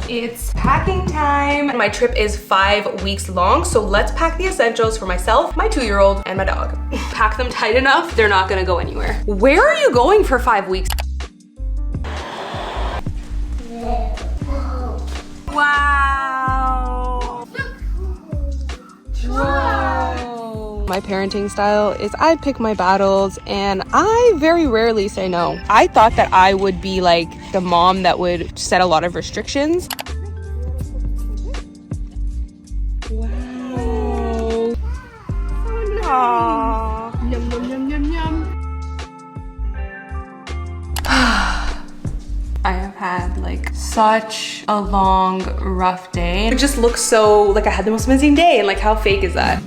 It's packing time. My trip is 5 weeks long, so let's pack the essentials for myself, my 2-year-old, and my dog. Pack them tight enough, they're not gonna go anywhere. Where are you going for 5 weeks? Wow. Whoa. My parenting style is I pick my battles and I very rarely say no. I thought that I would be like the mom that would set a lot of restrictions. Wow. Aww. Yum, yum, yum, yum, yum. I have had like such a long, rough day. It just looks so like I had the most amazing day, and like how fake is that?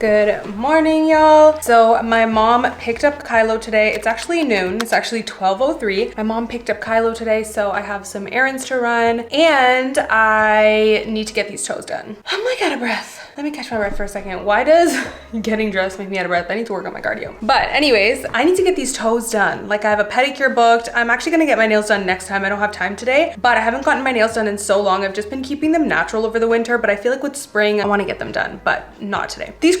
Good morning, y'all. So my mom picked up Kylo today. It's actually noon. It's actually 12:03. My mom picked up Kylo today, so I have some errands to run and I need to get these toes done. I'm like out of breath. Let me catch my breath for a second. Why does getting dressed make me out of breath? I need to work on my cardio. But anyways, I need to get these toes done. Like I have a pedicure booked. I'm actually gonna get my nails done next time. I don't have time today, but I haven't gotten my nails done in so long. I've just been keeping them natural over the winter, but I feel like with spring, I wanna get them done, but not today. These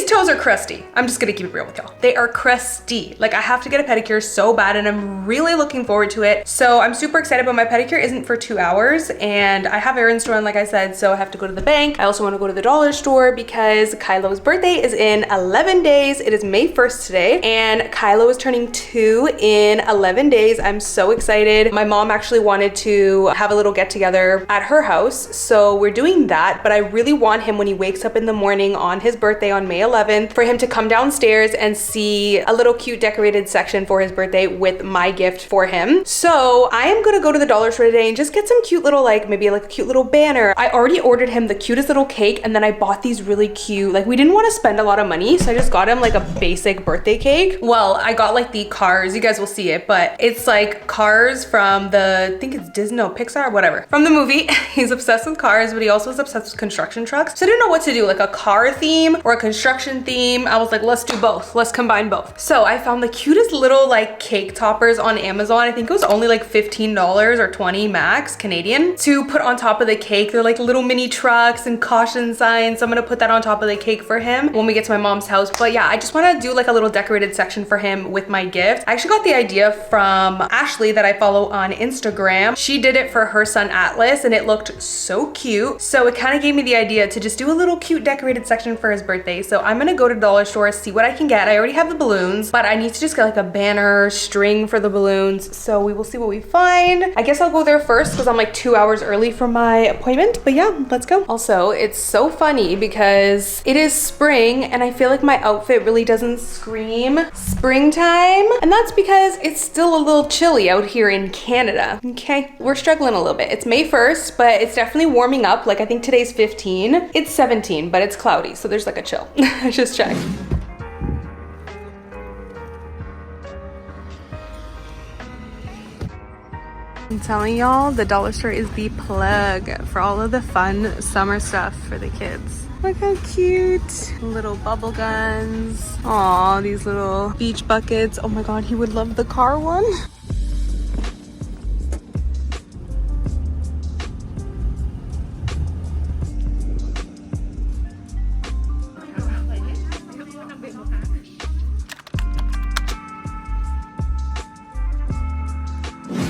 toes are crusty. I'm just gonna keep it real with y'all. They are crusty. Like I have to get a pedicure so bad and I'm really looking forward to it. So I'm super excited, but my pedicure isn't for 2 hours and I have errands to run, like I said, so I have to go to the bank. I also wanna go to the dollar store because Kylo's birthday is in 11 days. It is May 1st today and Kylo is turning 2 in 11 days. I'm so excited. My mom actually wanted to have a little get together at her house. So we're doing that, but I really want him when he wakes up in the morning on his birthday on May 11th for him to come downstairs and see a little cute decorated section for his birthday with my gift for him. So I am gonna go to the dollar store today and just get some cute little, like maybe like a cute little banner. I already ordered him the cutest little cake and then I bought these really cute, like we didn't want to spend a lot of money, so I just got him like a basic birthday cake. Well, I got like the Cars, you guys will see it, but it's like Cars from the, I think it's Disney, no, Pixar, whatever. From the movie. He's obsessed with cars, but he also is obsessed with construction trucks. So I didn't know what to do, like a car theme or a construction theme. I was like, let's do both. Let's combine both. So I found the cutest little like cake toppers on Amazon. I think it was only like $15 or 20 max Canadian to put on top of the cake. They're like little mini trucks and caution signs. So I'm gonna put that on top of the cake for him when we get to my mom's house. But yeah, I just wanna do like a little decorated section for him with my gift. I actually got the idea from Ashley that I follow on Instagram. She did it for her son Atlas and it looked so cute. So it kind of gave me the idea to just do a little cute decorated section for his birthday. So I'm gonna go to dollar store, see what I can get. I already have the balloons, but I need to just get like a banner string for the balloons. So we will see what we find. I guess I'll go there first because I'm like 2 hours early for my appointment. But yeah, let's go. Also, it's so funny because it is spring and I feel like my outfit really doesn't scream springtime. And that's because it's still a little chilly out here in Canada. Okay, we're struggling a little bit. It's May 1st, but it's definitely warming up. Like I think today's 15. It's 17, but it's cloudy. So there's like a chill. I just checked. I'm telling y'all, the dollar store is the plug for all of the fun summer stuff for the kids. Look how cute. Little bubble guns. Aw, these little beach buckets. Oh my god, he would love the car one.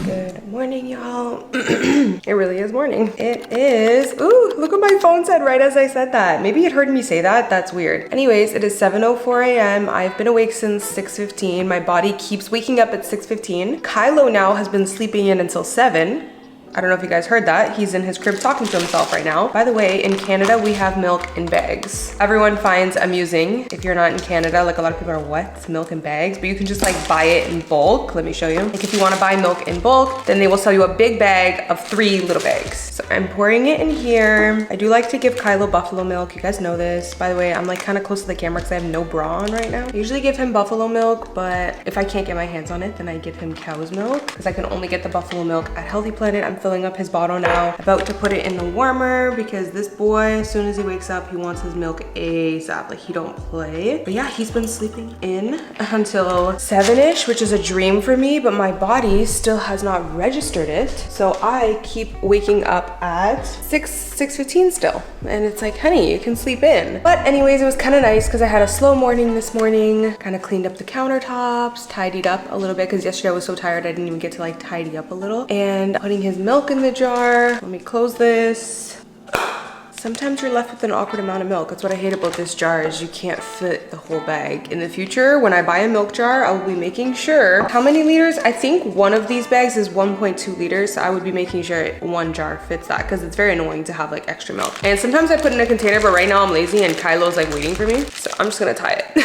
Good morning, y'all. It really is morning. It is, ooh, look what my phone said right as I said that. Maybe it heard me say that. That's weird. Anyways, it is 7:04 a.m. I've been awake since 6:15. My body keeps waking up at 6:15. Kylo now has been sleeping in until 7. I don't know if you guys heard that. He's in his crib talking to himself right now. By the way, in Canada, we have milk in bags. Everyone finds amusing. If you're not in Canada, like a lot of people are, what? Milk in bags? But you can just like buy it in bulk. Let me show you. Like if you want to buy milk in bulk, then they will sell you a big bag of 3 little bags. So I'm pouring it in here. I do like to give Kylo buffalo milk. You guys know this. By the way, I'm like kind of close to the camera because I have no bra on right now. I usually give him buffalo milk, but if I can't get my hands on it, then I give him cow's milk because I can only get the buffalo milk at Healthy Planet. I'm filling up his bottle now, about to put it in the warmer because this boy, as soon as he wakes up, he wants his milk ASAP. Like he don't play. But yeah, he's been sleeping in until 7ish, which is a dream for me, but my body still has not registered it. So I keep waking up at 6:15 still. And it's like, honey, you can sleep in. But anyways, it was kind of nice because I had a slow morning this morning, kind of cleaned up the countertops, tidied up a little bit because yesterday I was so tired I didn't even get to like tidy up a little. And putting his milk in the jar. Let me close this. Sometimes you're left with an awkward amount of milk. That's what I hate about this jar is you can't fit the whole bag. In the future, when I buy a milk jar, I will be making sure how many liters. I think one of these bags is 1.2 liters. So I would be making sure one jar fits that because it's very annoying to have like extra milk. And sometimes I put it in a container, but right now I'm lazy and Kylo's like waiting for me. So I'm just gonna tie it.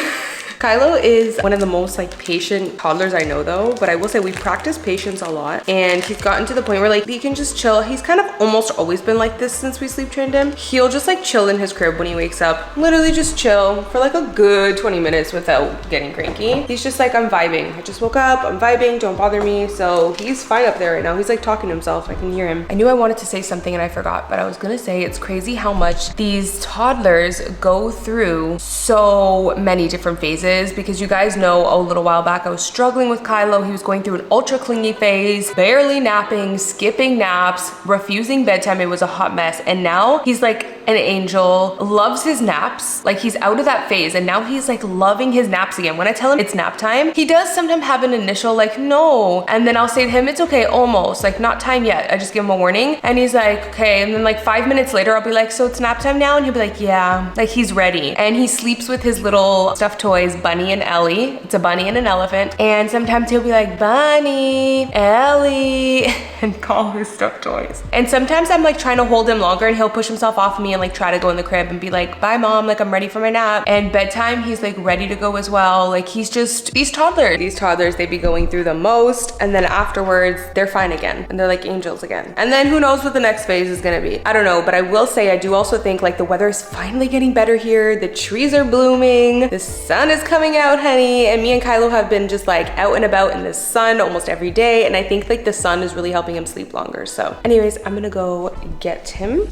Kylo is one of the most like patient toddlers I know though, but I will say we practice patience a lot and he's gotten to the point where like he can just chill. He's kind of almost always been like this since we sleep trained him. He'll just like chill in his crib when he wakes up, literally just chill for like a good 20 minutes without getting cranky. He's just like, I'm vibing. I just woke up, I'm vibing, don't bother me. So he's fine up there right now. He's like talking to himself, I can hear him. I knew I wanted to say something and I forgot, but I was gonna say it's crazy how much these toddlers go through so many different phases because you guys know a little while back I was struggling with Kylo. He was going through an ultra clingy phase, barely napping, skipping naps, refusing bedtime. It was a hot mess. And now he's like an angel, loves his naps. Like he's out of that phase and now he's like loving his naps again. When I tell him it's nap time, he does sometimes have an initial like no. And then I'll say to him, it's okay, almost, like not time yet. I just give him a warning and he's like, okay. And then like 5 minutes later, I'll be like, so it's nap time now? And he'll be like, yeah, like he's ready. And he sleeps with his little stuffed toys, Bunny and Ellie. It's a bunny and an elephant. And sometimes he'll be like, Bunny, Ellie, and call his stuffed toys. And sometimes I'm like trying to hold him longer and he'll push himself off of me and like try to go in the crib and be like, bye mom, like I'm ready for my nap. And bedtime, he's like ready to go as well. Like he's just, these toddlers, they be going through the most. And then afterwards, they're fine again. And they're like angels again. And then who knows what the next phase is gonna be. I don't know, but I will say, I do also think like the weather is finally getting better here. The trees are blooming. The sun is coming out, honey. And me and Kylo have been just like out and about in the sun almost every day. And I think like the sun is really helping him sleep longer. So anyways, I'm gonna go get him.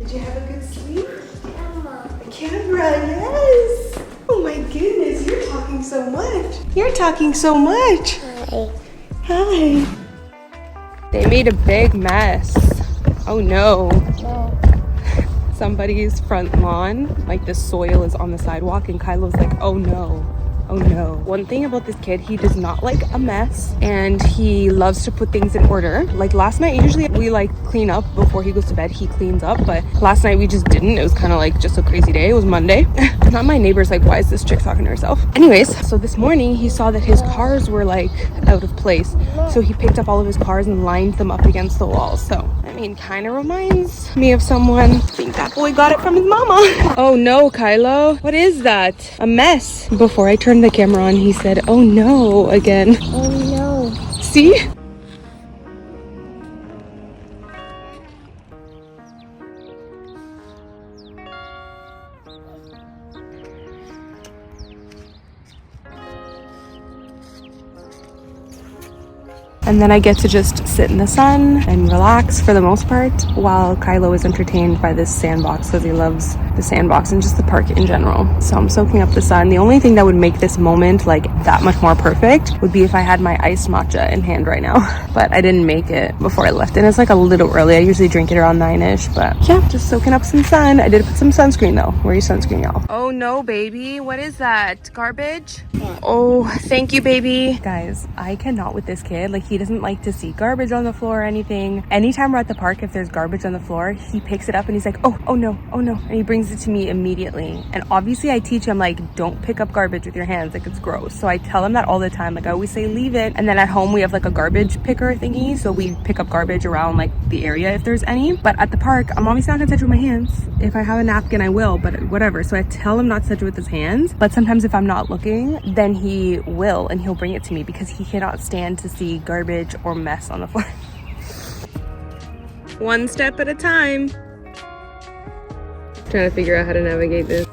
Did you have a good sleep? Camera, yes. Oh my goodness, you're talking so much. You're talking so much. Hi. Hi. They made a big mess. Oh no. Somebody's front lawn, like the soil is on the sidewalk and Kylo's like, oh no. Oh no. One thing about this kid, he does not like a mess and he loves to put things in order. Like last night, usually we like clean up before he goes to bed, he cleans up, but last night we just didn't. It was kind of like just a crazy day. It was Monday. Not my neighbor's like, why is this chick talking to herself? Anyways, so this morning he saw that his cars were like out of place. So he picked up all of his cars and lined them up against the wall. So, I mean, kind of reminds me of someone. I think that boy got it from his mama. Oh no, Kylo. What is that? A mess. Before I turned the camera on, he said, oh no, again. Oh no. See? And then I get to just sit in the sun and relax for the most part while Kylo is entertained by this sandbox because he loves the sandbox and just the park in general. So I'm soaking up the sun. The only thing that would make this moment like that much more perfect would be if I had my iced matcha in hand right now. But I didn't make it before I left, and it's like a little early. I usually drink it around 9ish, but yeah, just soaking up some sun. I did put some sunscreen though. Wear your sunscreen, y'all. Oh no, baby. What is that? Garbage? Oh, thank you, baby. Guys, I cannot with this kid. Like, he doesn't like to see garbage on the floor or anything. Anytime we're at the park, if there's garbage on the floor, he picks it up and he's like, oh no, and he brings it to me immediately. And obviously I teach him, like, don't pick up garbage with your hands, like, it's gross. So I tell him that all the time. Like, I always say leave it. And then at home we have like a garbage picker thingy, so we pick up garbage around like the area if there's any. But at the park, I'm obviously not gonna touch it with my hands. If I have a napkin I will, but whatever. So I tell him not to touch it with his hands, but sometimes if I'm not looking, then he will, and he'll bring it to me because he cannot stand to see garbage or mess on the floor. One step at a time. Trying to figure out how to navigate this.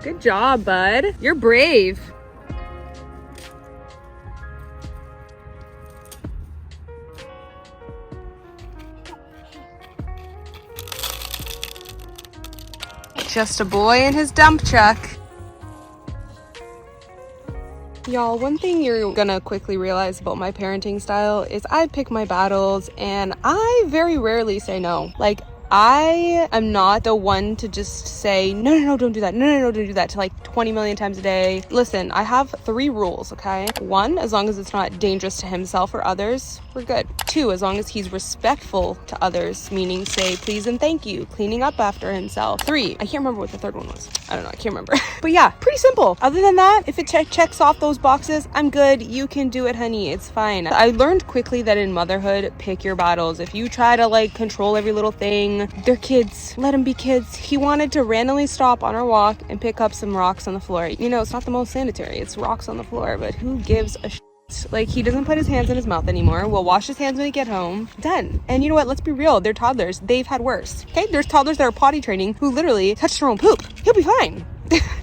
Good job, bud. You're brave. Just a boy in his dump truck. Y'all, one thing you're gonna quickly realize about my parenting style is I pick my battles and I very rarely say no. Like, I am not the one to just say, no, don't do that. No, don't do that to like 20 million times a day. Listen, I have 3 rules, okay? 1, as long as it's not dangerous to himself or others, we're good. 2, as long as he's respectful to others, meaning say please and thank you, cleaning up after himself. 3, I can't remember what the 3rd one was. I don't know, I can't remember. But yeah, pretty simple. Other than that, if it checks off those boxes, I'm good. You can do it, honey. It's fine. I learned quickly that in motherhood, pick your battles. If you try to like control every little thing, they're kids. Let them be kids. He wanted to randomly stop on our walk and pick up some rocks on the floor. You know, it's not the most sanitary. It's rocks on the floor, but who gives a shit? Like, he doesn't put his hands in his mouth anymore. We'll wash his hands when we get home. Done. And you know what? Let's be real. They're toddlers. They've had worse. Okay? There's toddlers that are potty training who literally touch their own poop. He'll be fine.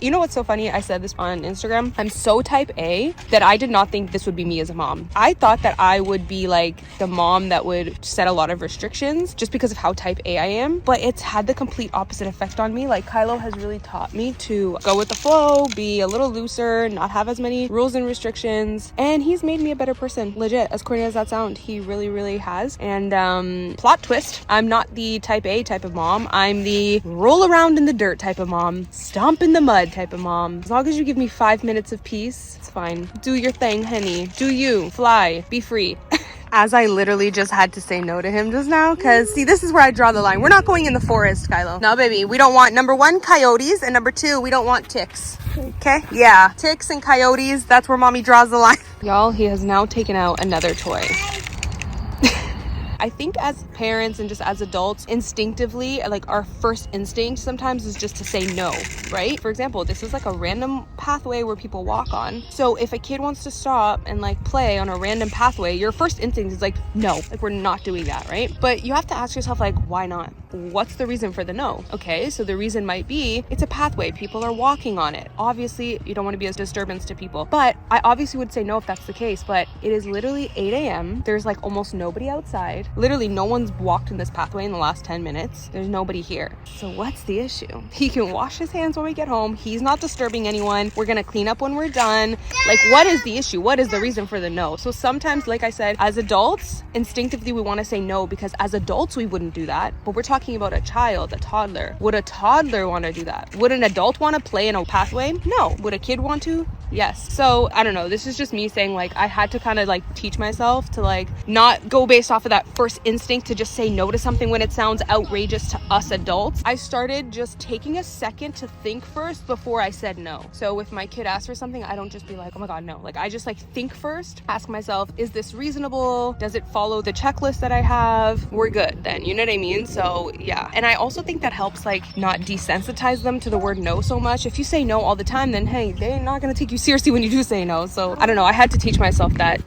You know what's so funny? I said this on Instagram. I'm so type A that I did not think this would be me as a mom. I thought that I would be like the mom that would set a lot of restrictions just because of how type A I am. But it's had the complete opposite effect on me. Like, Kylo has really taught me to go with the flow, be a little looser, not have as many rules and restrictions. And he's made me a better person. Legit, as corny as that sounds, he really, really has. And plot twist, I'm not the type A type of mom. I'm the roll around in the dirt type of mom. Stomp in the mud type of mom. As long as you give me 5 minutes of peace, it's fine. Do your thing, honey. Do you. Fly. Be free. As I literally just had to say no to him just now, because see, this is where I draw the line. We're not going in the forest, Kylo. No, baby. We don't want, number 1, coyotes, and number 2, we don't want ticks. Okay? Yeah. Ticks and coyotes, that's where mommy draws the line. Y'all, he has now taken out another toy. I think as parents and just as adults, instinctively, like, our first instinct sometimes is just to say no, right? For example, this is like a random pathway where people walk on. So if a kid wants to stop and like play on a random pathway, your first instinct is like, no, like, we're not doing that, right? But you have to ask yourself, like, why not? What's the reason for the no? Okay, so the reason might be it's a pathway. People are walking on it. Obviously, you don't want to be a disturbance to people. But I obviously would say no if that's the case. But it is literally 8 a.m. There's like almost nobody outside. Literally no one's walked in this pathway in the last 10 minutes. There's nobody here. So what's the issue? He can wash his hands when we get home. He's not disturbing anyone. We're gonna clean up when we're done. Like, what is the issue? What is the reason for the no? So sometimes, like I said, as adults, instinctively we want to say no because as adults we wouldn't do that. But we're talking about a child, a toddler. Would a toddler want to do that? Would an adult want to play in a pathway? No. Would a kid want to? Yes. So I don't know. This is just me saying, like, I had to kind of like teach myself to like not go based off of that first instinct to just say no to something when it sounds outrageous to us adults. I started just taking a second to think first before I said no. So if my kid asks for something, I don't just be like, oh my God, no. Like, I just like think first, ask myself, is this reasonable? Does it follow the checklist that I have? We're good then. You know what I mean? So yeah. And I also think that helps like not desensitize them to the word no so much. If you say no all the time, then hey, they're not going to take you seriously when you do say no. So I don't know. I had to teach myself that.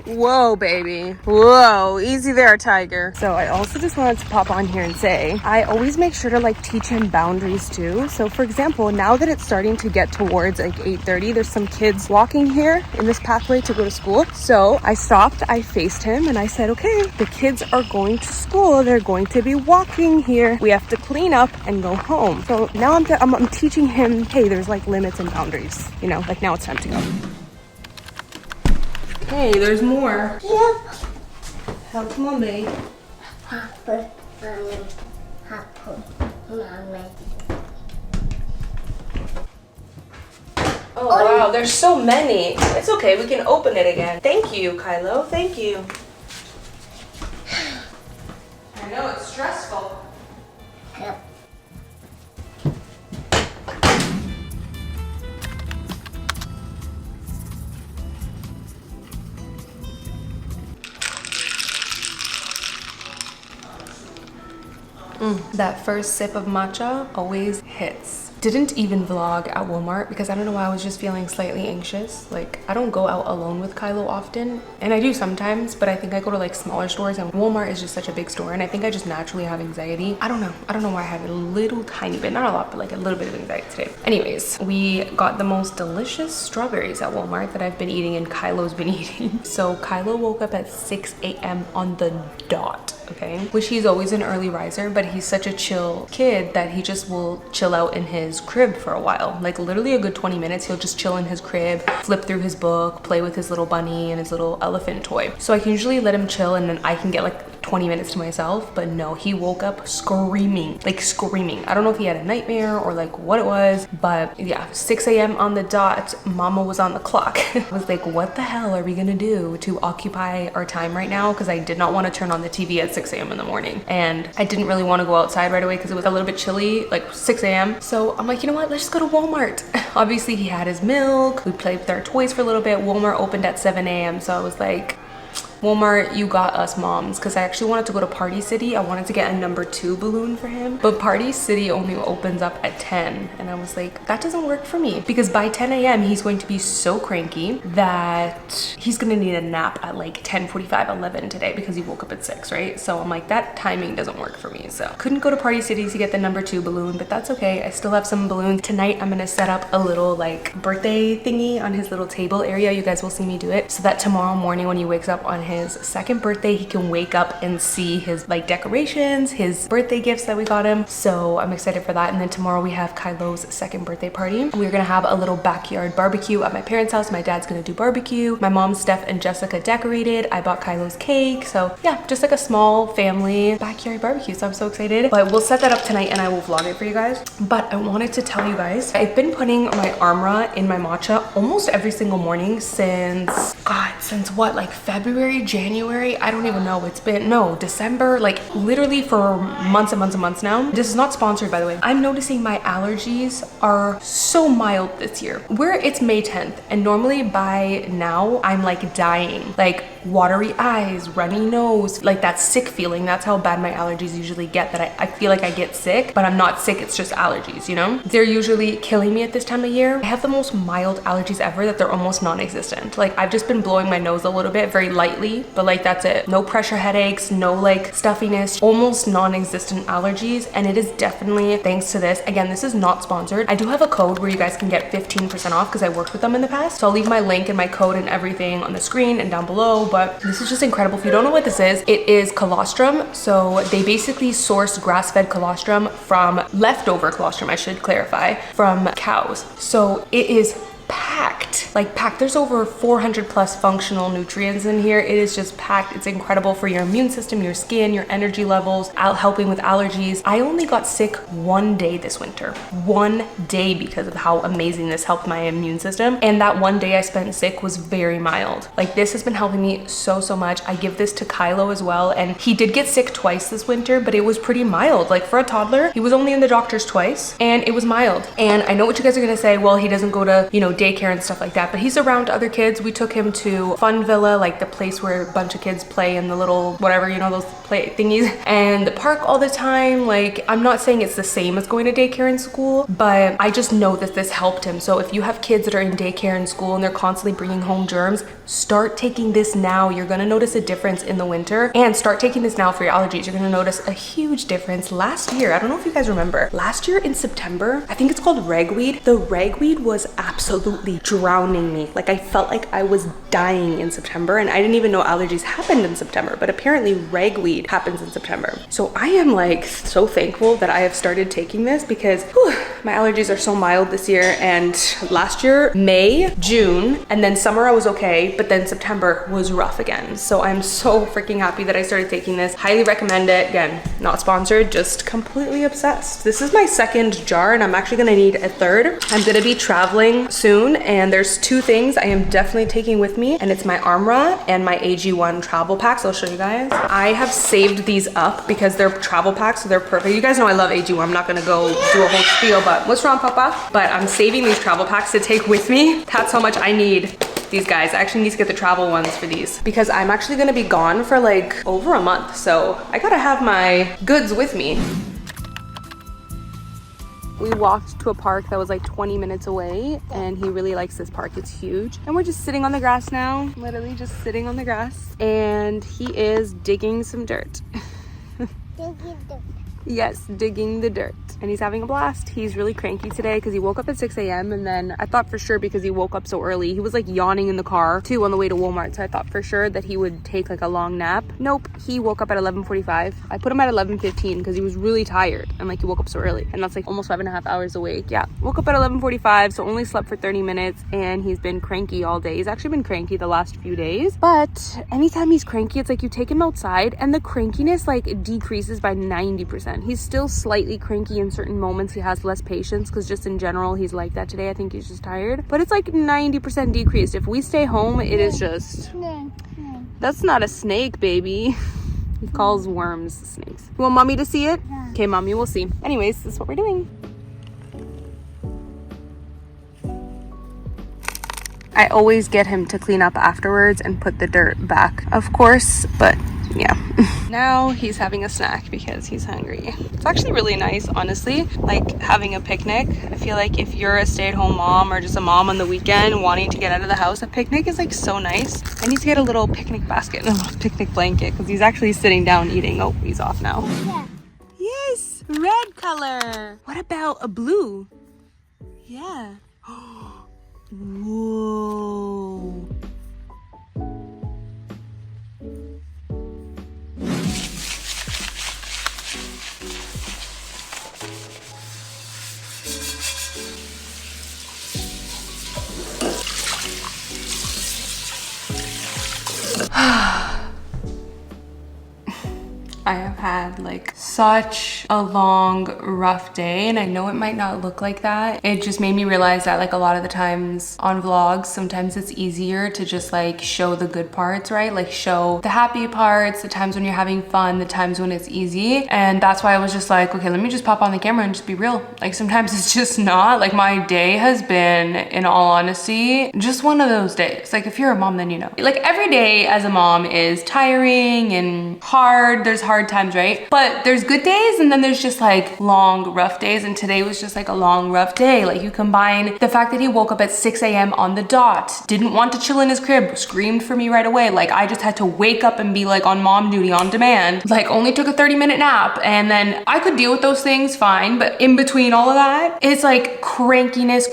Whoa, baby. Whoa, easy there, tiger. So I also just wanted to pop on here and say, I always make sure to like teach him boundaries too. So for example, now that it's starting to get towards like 8:30, there's some kids walking here in this pathway to go to school. So I stopped, I faced him and I said, okay, the kids are going to school. They're going to be walking here. We have to clean up and go home. So now I'm teaching him, hey, there's like limits and boundaries. You know, like now it's time to go. Hey, there's more. Yep. Help, come on, babe. Papa, mommy, Papa, mommy. Oh, wow, there's so many. It's okay, we can open it again. Thank you, Kylo, thank you. I know, it's stressful. Yep. That first sip of matcha always hits. Didn't even vlog at Walmart because I don't know why, I was just feeling slightly anxious. Like, I don't go out alone with Kylo often, and I do sometimes, but I think I go to like smaller stores, and Walmart is just such a big store, and I think I just naturally have anxiety. I don't know why I have a little tiny bit, not a lot, but like a little bit of anxiety today. Anyways, we got the most delicious strawberries at Walmart that I've been eating and Kylo's been eating. So Kylo woke up at 6 a.m. on the dot. Okay, which he's always an early riser, but he's such a chill kid that he just will chill out in his crib for a while. Like literally a good 20 minutes, he'll just chill in his crib, flip through his book, play with his little bunny and his little elephant toy. So I can usually let him chill and then I can get like 20 minutes to myself, but no, he woke up screaming, like screaming. I don't know if he had a nightmare or like what it was, but yeah, 6 a.m. on the dot, mama was on the clock. I was like, what the hell are we gonna do to occupy our time right now? Because I did not want to turn on the TV at 6 a.m. in the morning, and I didn't really want to go outside right away because it was a little bit chilly, like 6 a.m. So I'm like, you know what, let's just go to Walmart. Obviously he had his milk, we played with our toys for a little bit. Walmart opened at 7 a.m. so I was like, Walmart, you got us moms, because I actually wanted to go to Party City. I wanted to get a number 2 balloon for him, but Party City only opens up at 10, and I was like, that doesn't work for me, because by 10 a.m. he's going to be so cranky that he's gonna need a nap at like 10:45, 11 today, because he woke up at 6, right? So I'm like, that timing doesn't work for me. So couldn't go to Party City to get the number 2 balloon, but that's okay. I still have some balloons. Tonight I'm gonna set up a little like birthday thingy on his little table area. You guys will see me do it, so that tomorrow morning when he wakes up on his 2nd birthday, he can wake up and see his like decorations, his birthday gifts that we got him. So I'm excited for that. And then tomorrow we have Kylo's 2nd birthday party. We're gonna have a little backyard barbecue at my parents' house. My dad's gonna do barbecue. My mom, Steph, and Jessica decorated. I bought Kylo's cake. So yeah, just like a small family backyard barbecue. So I'm so excited. But we'll set that up tonight and I will vlog it for you guys. But I wanted to tell you guys, I've been putting my Armra in my matcha almost every single morning since, God, since what, like February, January? I don't even know. It's been, no, December, like literally for months and months and months now. This is not sponsored, by the way. I'm noticing my allergies are so mild this year. It's May 10th, and normally by now I'm like dying, like watery eyes, runny nose, like that sick feeling. That's how bad my allergies usually get, that I feel like I get sick, but I'm not sick. It's just allergies, you know? They're usually killing me at this time of year. I have the most mild allergies ever that they're almost non-existent. Like I've just been blowing my nose a little bit, very lightly, but like that's it. No pressure headaches, no like stuffiness, almost non-existent allergies. And it is definitely thanks to this. Again, this is not sponsored. I do have a code where you guys can get 15% off because I worked with them in the past. So I'll leave my link and my code and everything on the screen and down below. But this is just incredible. If you don't know what this is, it is colostrum. So they basically source grass-fed colostrum from leftover colostrum, I should clarify, from cows. So it is packed, like packed. There's over 400 plus functional nutrients in here. It is just packed. It's incredible for your immune system, your skin, your energy levels, helping with allergies. I only got sick one day this winter, one day, because of how amazing this helped my immune system. And that one day I spent sick was very mild. Like this has been helping me so much. I give this to Kylo as well, and he did get sick twice this winter, but it was pretty mild. Like for a toddler, he was only in the doctor's twice and it was mild. And I know what you guys are gonna say, well, he doesn't go to, you know, daycare daycare and stuff like that, but he's around other kids. We took him to Fun Villa, like the place where a bunch of kids play in the little whatever, you know, those play thingies, and the park all the time. Like, I'm not saying it's the same as going to daycare and school, but I just know that this helped him. So if you have kids that are in daycare and school and they're constantly bringing home germs, start taking this now. You're gonna notice a difference in the winter, and start taking this now for your allergies. You're gonna notice a huge difference. Last year, I don't know if you guys remember, last year in September, I think it's called ragweed. The ragweed was absolutely drowning me. Like, I felt like I was dying in September, and I didn't even know allergies happened in September, but apparently ragweed happens in September. So I am like so thankful that I have started taking this, because whew, my allergies are so mild this year. And last year, May, June, and then summer I was okay, but then September was rough again. So I'm so freaking happy that I started taking this. Highly recommend it. Again, not sponsored, just completely obsessed. This is my second jar, and I'm actually gonna need a third. I'm gonna be traveling soon, and there's two things I am definitely taking with me, and it's my Armra and my AG1 travel packs. I'll show you guys. I have saved these up because they're travel packs, so they're perfect. You guys know I love AG1. I'm not gonna go do a whole spiel, but what's wrong, Papa? But I'm saving these travel packs to take with me. That's how much I need these guys. I actually need to get the travel ones for these, because I'm actually gonna be gone for like over a month. So I gotta have my goods with me. We walked to a park that was like 20 minutes away, and he really likes this park. It's huge. And we're just sitting on the grass now, literally just sitting on the grass. And he is digging some dirt. Yes, digging the dirt. And he's having a blast. He's really cranky today because he woke up at 6 a.m. and then I thought for sure, because he woke up so early, he was like yawning in the car too on the way to Walmart. So I thought for sure that he would take like a long nap. Nope, he woke up at 11:45. I put him at 11:15 because he was really tired, and like he woke up so early, and that's like almost 5.5 hours awake. Yeah, woke up at 11:45, so only slept for 30 minutes, and he's been cranky all day. He's actually been cranky the last few days, but anytime he's cranky, it's like you take him outside and the crankiness like decreases by 90%. He's still slightly cranky in certain moments. He has less patience because just in general he's like that today. I think he's just tired, but it's like 90% decreased. If we stay home, it is just, that's not a snake, baby. He calls worms snakes. You want mommy to see it? Okay, mommy will see. Anyways, this is what we're doing. I always get him to clean up afterwards and put the dirt back, of course, but yeah. Now he's having a snack because he's hungry. It's actually really nice, honestly, like having a picnic. I feel like if you're a stay-at-home mom or just a mom on the weekend wanting to get out of the house, a picnic is like so nice. I need to get a little picnic basket and a little picnic blanket because he's actually sitting down eating. Oh, he's off now. Yeah. Yes, red color. What about a blue? Yeah. Whoa. I have had like such a long, rough day, and I know it might not look like that. It just made me realize that like a lot of the times on vlogs, sometimes it's easier to just like show the good parts, right? Like show the happy parts, the times when you're having fun, the times when it's easy. And that's why I was just like, okay, let me just pop on the camera and just be real. Like sometimes it's just not. Like my day has been, in all honesty, just one of those days. Like if you're a mom, then you know. Like every day as a mom is tiring and hard. There's hard times, right? But there's good days, and then there's just like long, rough days. And today was just like a long, rough day. Like you combine the fact that he woke up at 6 a.m. on the dot, didn't want to chill in his crib, screamed for me right away. Like I just had to wake up and be like on mom duty on demand. Like only took a 30-minute nap, and then I could deal with those things fine. But in between all of that, it's like crankiness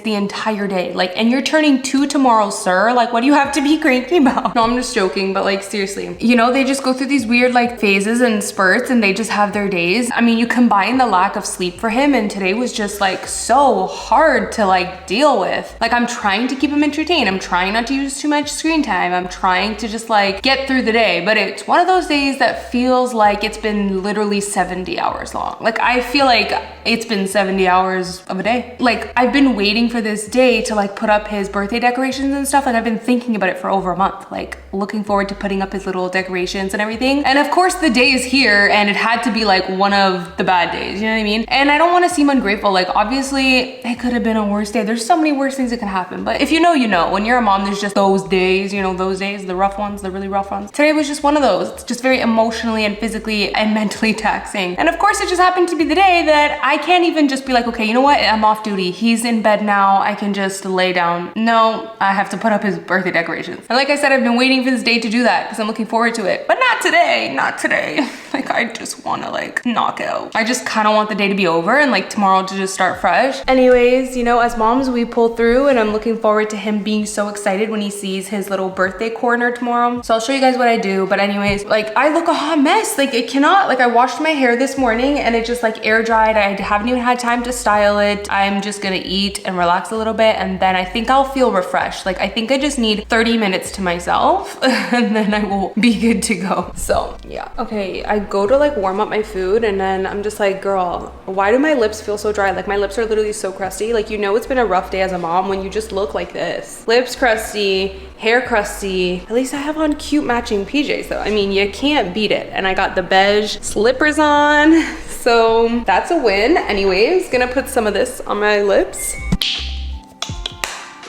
the entire day. Like, and you're turning 2 tomorrow, sir. Like what do you have to be cranky about? No, I'm just joking, but like seriously, you know, they just go through these weird like phases and spurts, and they just have their days. I mean, you combine the lack of sleep for him, and today was just like so hard to like deal with. Like I'm trying to keep him entertained. I'm trying not to use too much screen time. I'm trying to just like get through the day, but it's one of those days that feels like it's been literally 70 hours long. Like I feel like it's been 70 hours of a day. Like I've been waiting for this day to like put up his birthday decorations and stuff. Like I've been thinking about it for over a month, like looking forward to putting up his little decorations and everything. And of course the day is here and it had to be like one of the bad days, you know what I mean? And I don't want to seem ungrateful. Like obviously it could have been a worse day. There's so many worse things that can happen. But if you know, you know. When you're a mom, there's just those days, you know, those days, the rough ones, the really rough ones. Today was just one of those. It's just very emotionally and physically and mentally taxing. And of course it just happened to be the day that I can't even just be like, okay, you know what? I'm off duty. He's in bed now. I can just lay down. No, I have to put up his birthday decorations. And like I said, I've been waiting for this day to do that because I'm looking forward to it. But not today, not today. Like I just want to like knock out. I just kind of want the day to be over and like tomorrow to just start fresh. Anyways, you know, as moms, we pull through and I'm looking forward to him being so excited when he sees his little birthday corner tomorrow. So I'll show you guys what I do. But anyways, like I look a hot mess. Like it cannot, like I washed my hair this morning and it just like air dried. I haven't even had time to style it. I'm just gonna eat and relax a little bit and then I think I'll feel refreshed. Like I think I just need 30 minutes to myself and then I will be good to go. So yeah. Okay, I go to like warm up my food and then I'm just like, girl, why do my lips feel so dry? Like my lips are literally so crusty. Like you know it's been a rough day as a mom when you just look like this. Lips crusty, hair crusty. At least I have on cute matching PJs though. I mean, you can't beat it. And I got the beige slippers on. So that's a win. Anyways, gonna put some of this on my lips.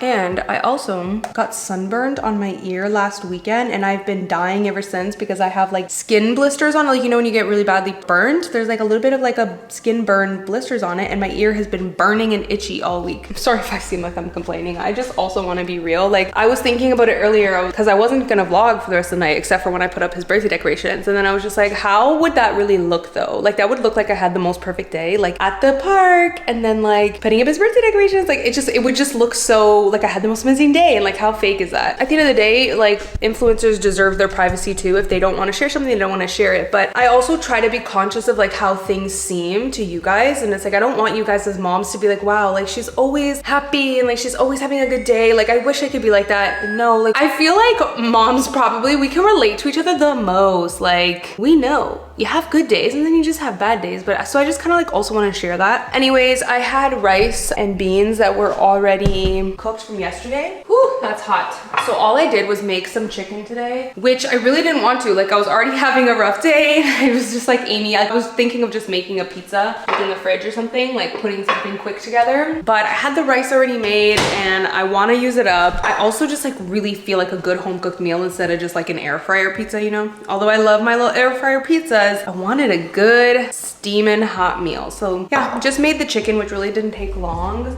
And I also got sunburned on my ear last weekend and I've been dying ever since because I have like skin blisters on it. Like, you know, when you get really badly burnt, there's like a little bit of like a skin burn blisters on it and my ear has been burning and itchy all week. I'm sorry if I seem like I'm complaining. I just also want to be real. Like I was thinking about it earlier because I wasn't gonna vlog for the rest of the night except for when I put up his birthday decorations. And then I was just like, how would that really look though? Like that would look like I had the most perfect day, like at the park and then like putting up his birthday decorations. Like it would just look so like I had the most amazing day. And like how fake is that? At the end of the day, like influencers deserve their privacy too. If they don't want to share something, they don't want to share it. But I also try to be conscious of like how things seem to you guys. And it's like I don't want you guys as moms to be like, wow, like she's always happy and like she's always having a good day. Like I wish I could be like that. No, like I feel like moms probably we can relate to each other the most. Like we know you have good days and then you just have bad days. But so I just kind of like also want to share that. Anyways, I had rice and beans that were already cooked from yesterday. Whew, that's hot. So all I did was make some chicken today, which I really didn't want to. Like I was already having a rough day. I was just like, Amy, I was thinking of just making a pizza in the fridge or something, like putting something quick together. But I had the rice already made and I want to use it up. I also just like really feel like a good home cooked meal instead of just like an air fryer pizza, you know? Although I love my little air fryer pizzas, I wanted a good steaming hot meal. So yeah, just made the chicken, which really didn't take long.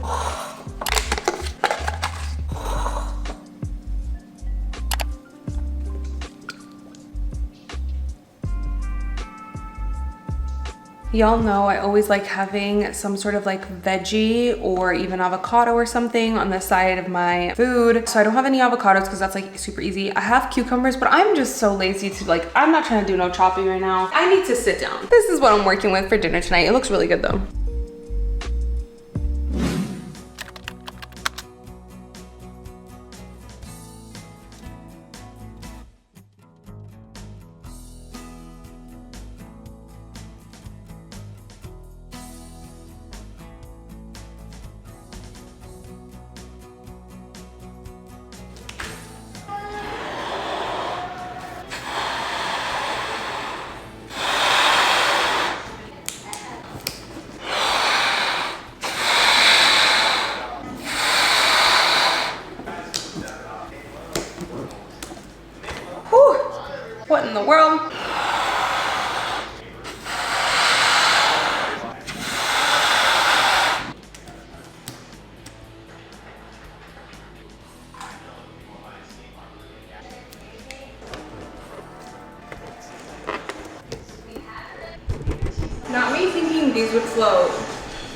Y'all know I always like having some sort of like veggie or even avocado or something on the side of my food. So I don't have any avocados because that's like super easy. I have cucumbers, but I'm just so lazy to like, I'm not trying to do no chopping right now. I need to sit down. This is what I'm working with for dinner tonight. It looks really good though. What in the world? Not me thinking these would float.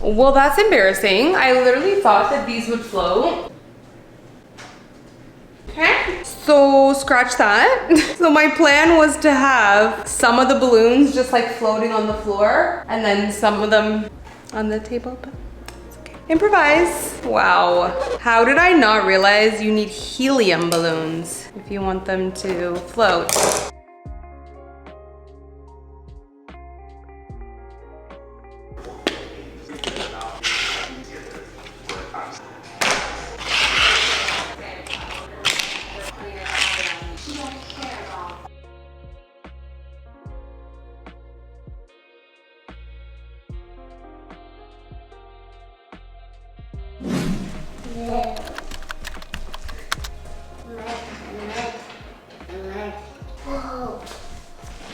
Well, that's embarrassing. I literally thought that these would float. Okay, so scratch that. So my plan was to have some of the balloons just like floating on the floor and then some of them on the table, but it's okay. Improvise. Wow. How did I not realize you need helium balloons if you want them to float? Whoa.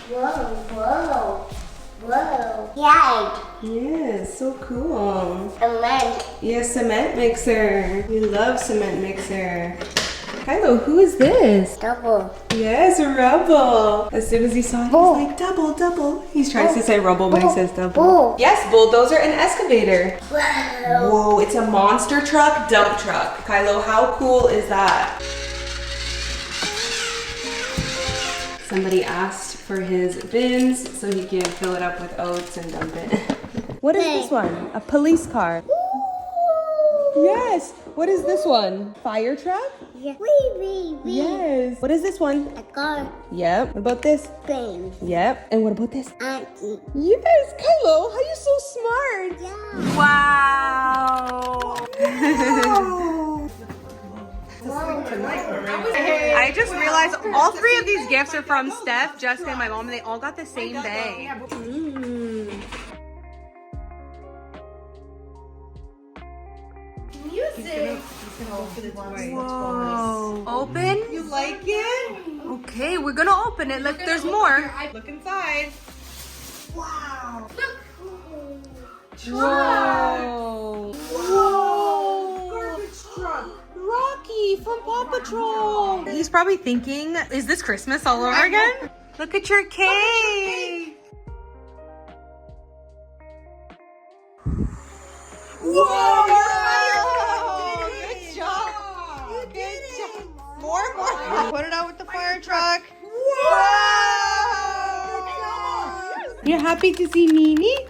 Whoa, whoa, whoa. Yeah. Yes, so cool. Cement. Yes, cement mixer. We love cement mixer. Kylo, who is this? Double. Yes, Rubble. As soon as he saw it, Bull. he's like, double, double. He's trying to say Rubble, but he says double. Bull. Yes, bulldozer and excavator. Whoa. Whoa, it's a monster truck, dump truck. Kylo, how cool is that? Somebody asked for his bins so he can fill it up with oats and dump it. What is this one? A police car. Yes. What is this one? Fire truck? Yeah. Wee. Yes. What is this one? A car. Yep. What about this? Plane. Yep. And what about this? Auntie. Yes, Kylo, how you so smart? Yeah. Wow. I just realized all three of these gifts are from Steph, Jessica, and my mom, and they all got the same bag. Music. Whoa. Open? You like it? Okay, we're gonna open it. Look, there's more. Look inside. Wow. Whoa. Whoa. Garbage truck. Rocky from Paw Patrol. He's probably thinking, is this Christmas all over again? Look at your cake. Whoa. Good job. Good job. More. Put it out with the fire truck. Whoa. You're happy to see Nini?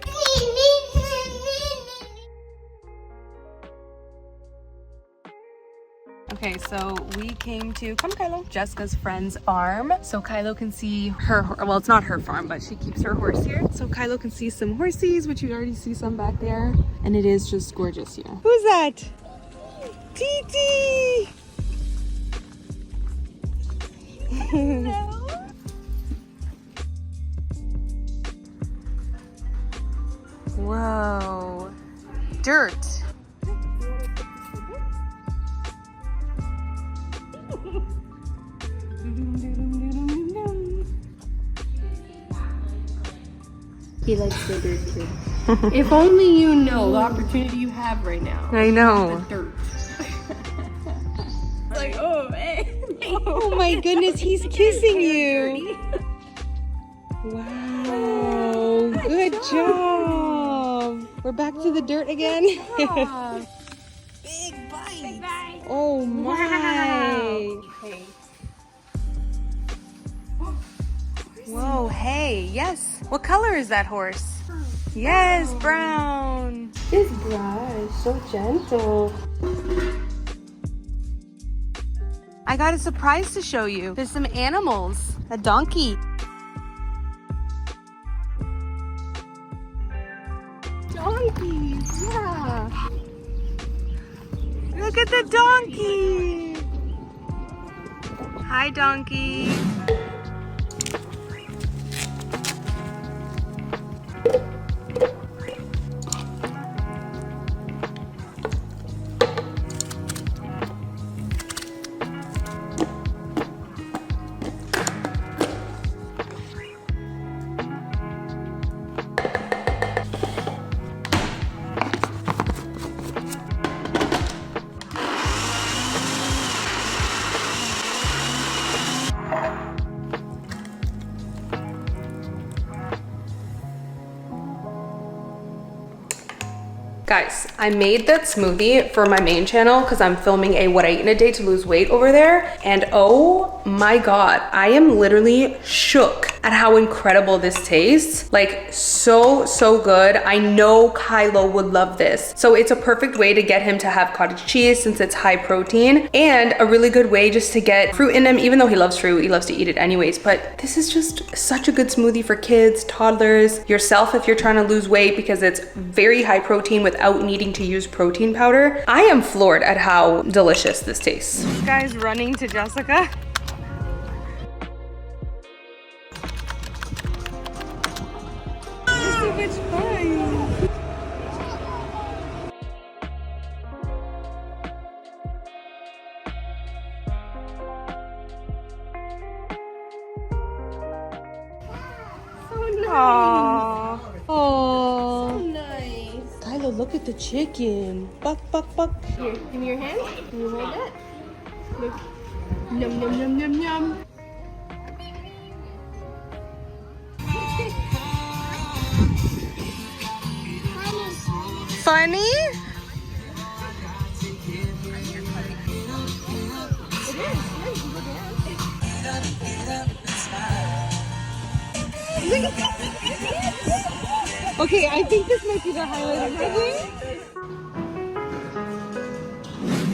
Okay, so we came to, come Kylo, Jessica's friend's farm. So Kylo can see her, well, it's not her farm, but she keeps her horse here. So Kylo can see some horsies, which you already see some back there. And it is just gorgeous here. Who's that? Titi! Whoa. Dirt. He likes the dirt too. If only you know the opportunity you have right now. I know. Dirt. Like, oh, hey. Oh my goodness, he's kissing you. Wow, good job. We're back to the dirt again. Big bite. Oh my. Whoa, hey, yes. What color is that horse? Yes, brown. This brush, so gentle. I got a surprise to show you. There's some animals. A donkey. Donkeys, yeah. Look at the donkey. Hi, donkey. Guys, I made that smoothie for my main channel because I'm filming a what I eat in a day to lose weight over there. And oh my God, I am literally shook at how incredible this tastes. Like so good. I know Kylo would love this. So it's a perfect way to get him to have cottage cheese since it's high protein, and a really good way just to get fruit in him. Even though he loves fruit, he loves to eat it anyways. But this is just such a good smoothie for kids, toddlers, yourself if you're trying to lose weight, because it's very high protein without needing to use protein powder. I am floored at how delicious this tastes. This guy's running to Jessica. It's so much fun. Aww. Oh, Aww. nice. Kylo, look at the chicken. Buck, buck, buck. Here, give me your hand. Can you hold it? Look. Yum, yum, yum, yum, yum. Funny? Okay, I think this might be the highlight of my day.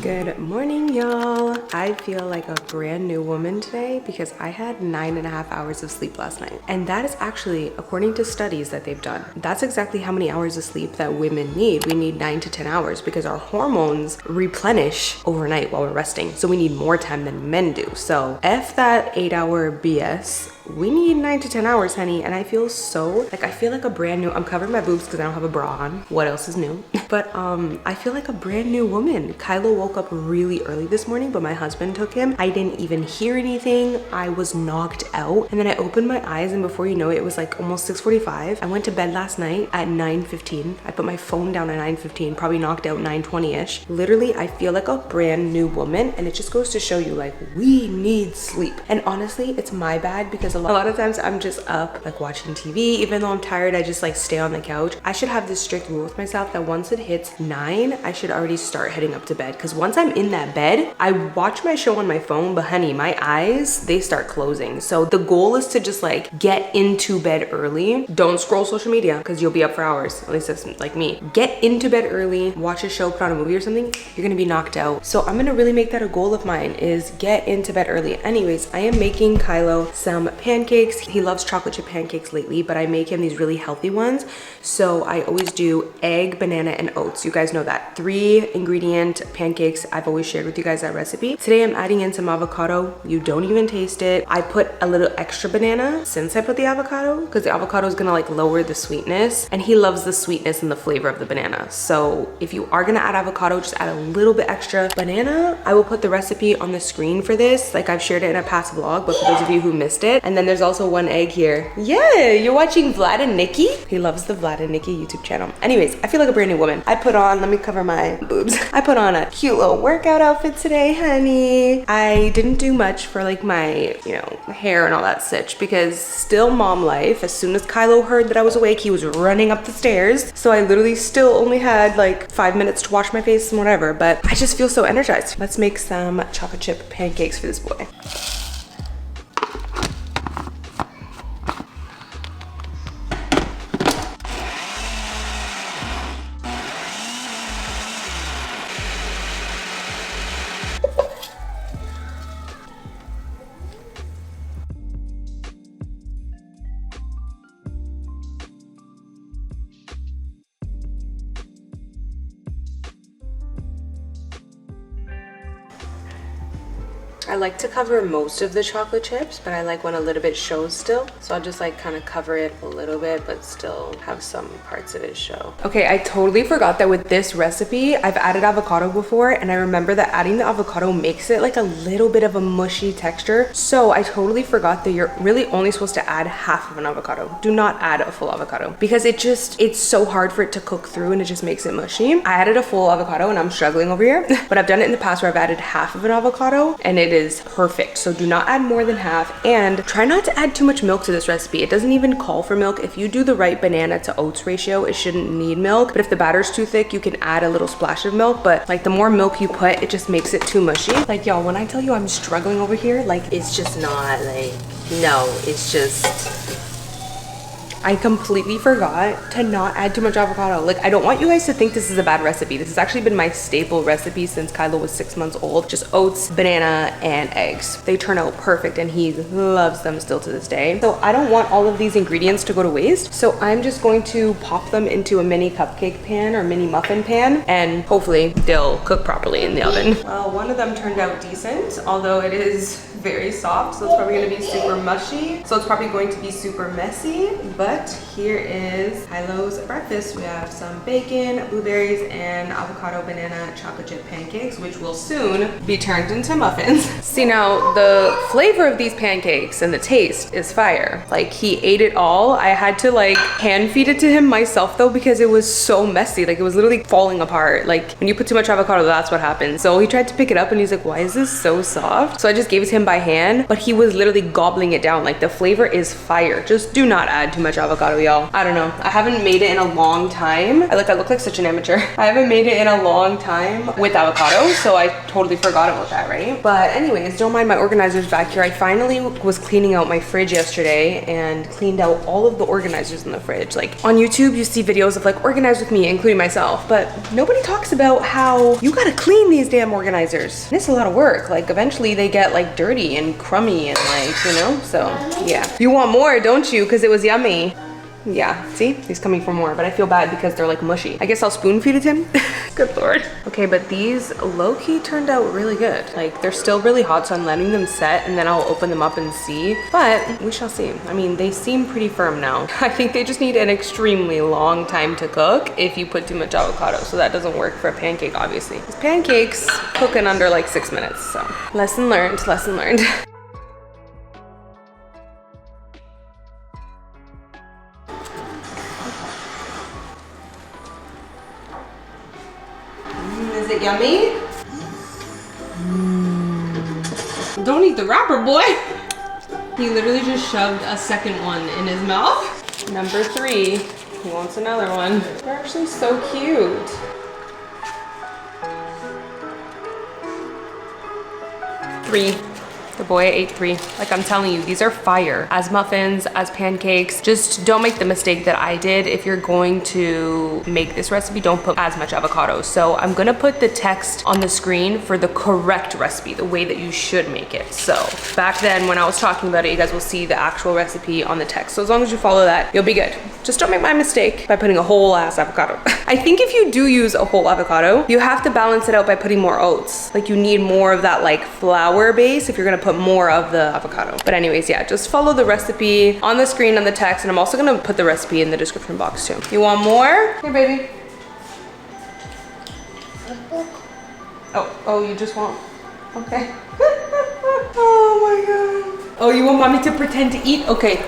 Good morning, y'all. I feel like a brand new woman today because I had 9.5 hours of sleep last night. And that is actually, according to studies that they've done, that's exactly how many hours of sleep that women need. We need 9 to 10 hours because our hormones replenish overnight while we're resting. So we need more time than men do. So F that 8-hour BS. We need 9 to 10 hours, honey. And I feel so, like I feel like a brand new, I'm covering my boobs because I don't have a bra on. What else is new? But I feel like a brand new woman. Kylo woke up really early this morning, but my husband took him. I didn't even hear anything. I was knocked out. And then I opened my eyes and before you know it was like almost 6:45. I went to bed last night at 9:15. I put my phone down at 9:15, probably knocked out 9:20ish. Literally, I feel like a brand new woman. And it just goes to show you like we need sleep. And honestly, it's my bad because a lot of times I'm just up like watching TV. Even though I'm tired, I just like stay on the couch. I should have this strict rule with myself that once it hits 9, I should already start heading up to bed. Because once I'm in that bed, I watch my show on my phone, but honey, my eyes, they start closing. So the goal is to just like get into bed early. Don't scroll social media because you'll be up for hours. At least that's like me. Get into bed early, watch a show, put on a movie or something. You're gonna be knocked out. So I'm gonna really make that a goal of mine is get into bed early. Anyways, I am making Kylo some pancakes. He loves chocolate chip pancakes lately, but I make him these really healthy ones. So I always do egg, banana, and oats. You guys know that 3 ingredient pancakes. I've always shared with you guys that recipe. Today I'm adding in some avocado. You don't even taste it. I put a little extra banana since I put the avocado because the avocado is gonna like lower the sweetness and he loves the sweetness and the flavor of the banana. So if you are gonna add avocado, just add a little bit extra banana. I will put the recipe on the screen for this. Like I've shared it in a past vlog, but for those of you who missed it. And then there's also 1 egg here. Yeah, you're watching Vlad and Nikki? He loves the Vlad and Nikki YouTube channel. Anyways, I feel like a brand new woman. I put on, let me cover my boobs. I put on a cute little workout outfit today, honey. I didn't do much for like my, you know, hair and all that such because still mom life. As soon as Kylo heard that I was awake, he was running up the stairs. So I literally still only had like 5 minutes to wash my face and whatever, but I just feel so energized. Let's make some chocolate chip pancakes for this boy. I like to cover most of the chocolate chips, but I like when a little bit shows still. So I'll just like kind of cover it a little bit, but still have some parts of it show. Okay, I totally forgot that with this recipe, I've added avocado before, and I remember that adding the avocado makes it like a little bit of a mushy texture. So I totally forgot that you're really only supposed to add half of an avocado. Do not add a full avocado because it's so hard for it to cook through and it just makes it mushy. I added a full avocado and I'm struggling over here, but I've done it in the past where I've added half of an avocado and it is perfect. So do not add more than half and try not to add too much milk to this recipe. It doesn't even call for milk. If you do the right banana to oats ratio, it shouldn't need milk. But if the batter's too thick, you can add a little splash of milk. But like the more milk you put, it just makes it too mushy. Like y'all, when I tell you I'm struggling over here, like it's just not like, no, it's just, I completely forgot to not add too much avocado. Like, I don't want you guys to think this is a bad recipe. This has actually been my staple recipe since Kylo was 6 months old. Just oats, banana, and eggs. They turn out perfect and he loves them still to this day. So I don't want all of these ingredients to go to waste. So I'm just going to pop them into a mini cupcake pan or mini muffin pan and hopefully they'll cook properly in the oven. Well, one of them turned out decent, although it is very soft. So it's probably gonna be super mushy. So it's probably going to be super messy, but but here is Kylo's breakfast. We have some bacon, blueberries, and avocado banana chocolate chip pancakes, which will soon be turned into muffins. See, now the flavor of these pancakes and the taste is fire. Like, he ate it all. I had to like hand feed it to him myself though, because it was so messy. Like, it was literally falling apart. Like, when you put too much avocado, that's what happens. So he tried to pick it up and he's like, why is this so soft? So I just gave it to him by hand, but he was literally gobbling it down. Like, the flavor is fire. Just do not add too much avocado, y'all. I don't know. I haven't made it in a long time. I look like such an amateur. I haven't made it in a long time with avocado, so I totally forgot about that, right? But anyways, don't mind my organizers back here. I finally was cleaning out my fridge yesterday and cleaned out all of the organizers in the fridge. Like, on YouTube, you see videos of like, organize with me, including myself, but nobody talks about how you gotta clean these damn organizers. And it's a lot of work. Like, eventually they get like dirty and crummy and like, you know, so yeah. You want more, don't you? Because it was yummy. Yeah, see? He's coming for more, but I feel bad because they're like mushy. I guess I'll spoon feed it him. Good Lord. Okay, but these low-key turned out really good. Like, they're still really hot, so I'm letting them set and then I'll open them up and see. But we shall see. I mean, they seem pretty firm now. I think they just need an extremely long time to cook if you put too much avocado, so that doesn't work for a pancake, obviously. These pancakes cook in under like 6 minutes, so. Lesson learned, lesson learned. Is it yummy? Don't eat the wrapper, boy. He literally just shoved a second one in his mouth. Number 3, he wants another one. They're actually so cute. 3. The boy ate 3. Like, I'm telling you, these are fire. As muffins, as pancakes. Just don't make the mistake that I did. If you're going to make this recipe, don't put as much avocado. So I'm gonna put the text on the screen for the correct recipe, the way that you should make it. So back then when I was talking about it, you guys will see the actual recipe on the text. So as long as you follow that, you'll be good. Just don't make my mistake by putting a whole ass avocado. I think if you do use a whole avocado, you have to balance it out by putting more oats. Like, you need more of that like flour base if you're gonna put more of the avocado. But anyways, yeah, just follow the recipe on the screen on the text, and I'm also gonna put the recipe in the description box too. You want more? Here, baby. Oh, you just want, okay. Oh my God. Oh, you want mommy to pretend to eat? Okay.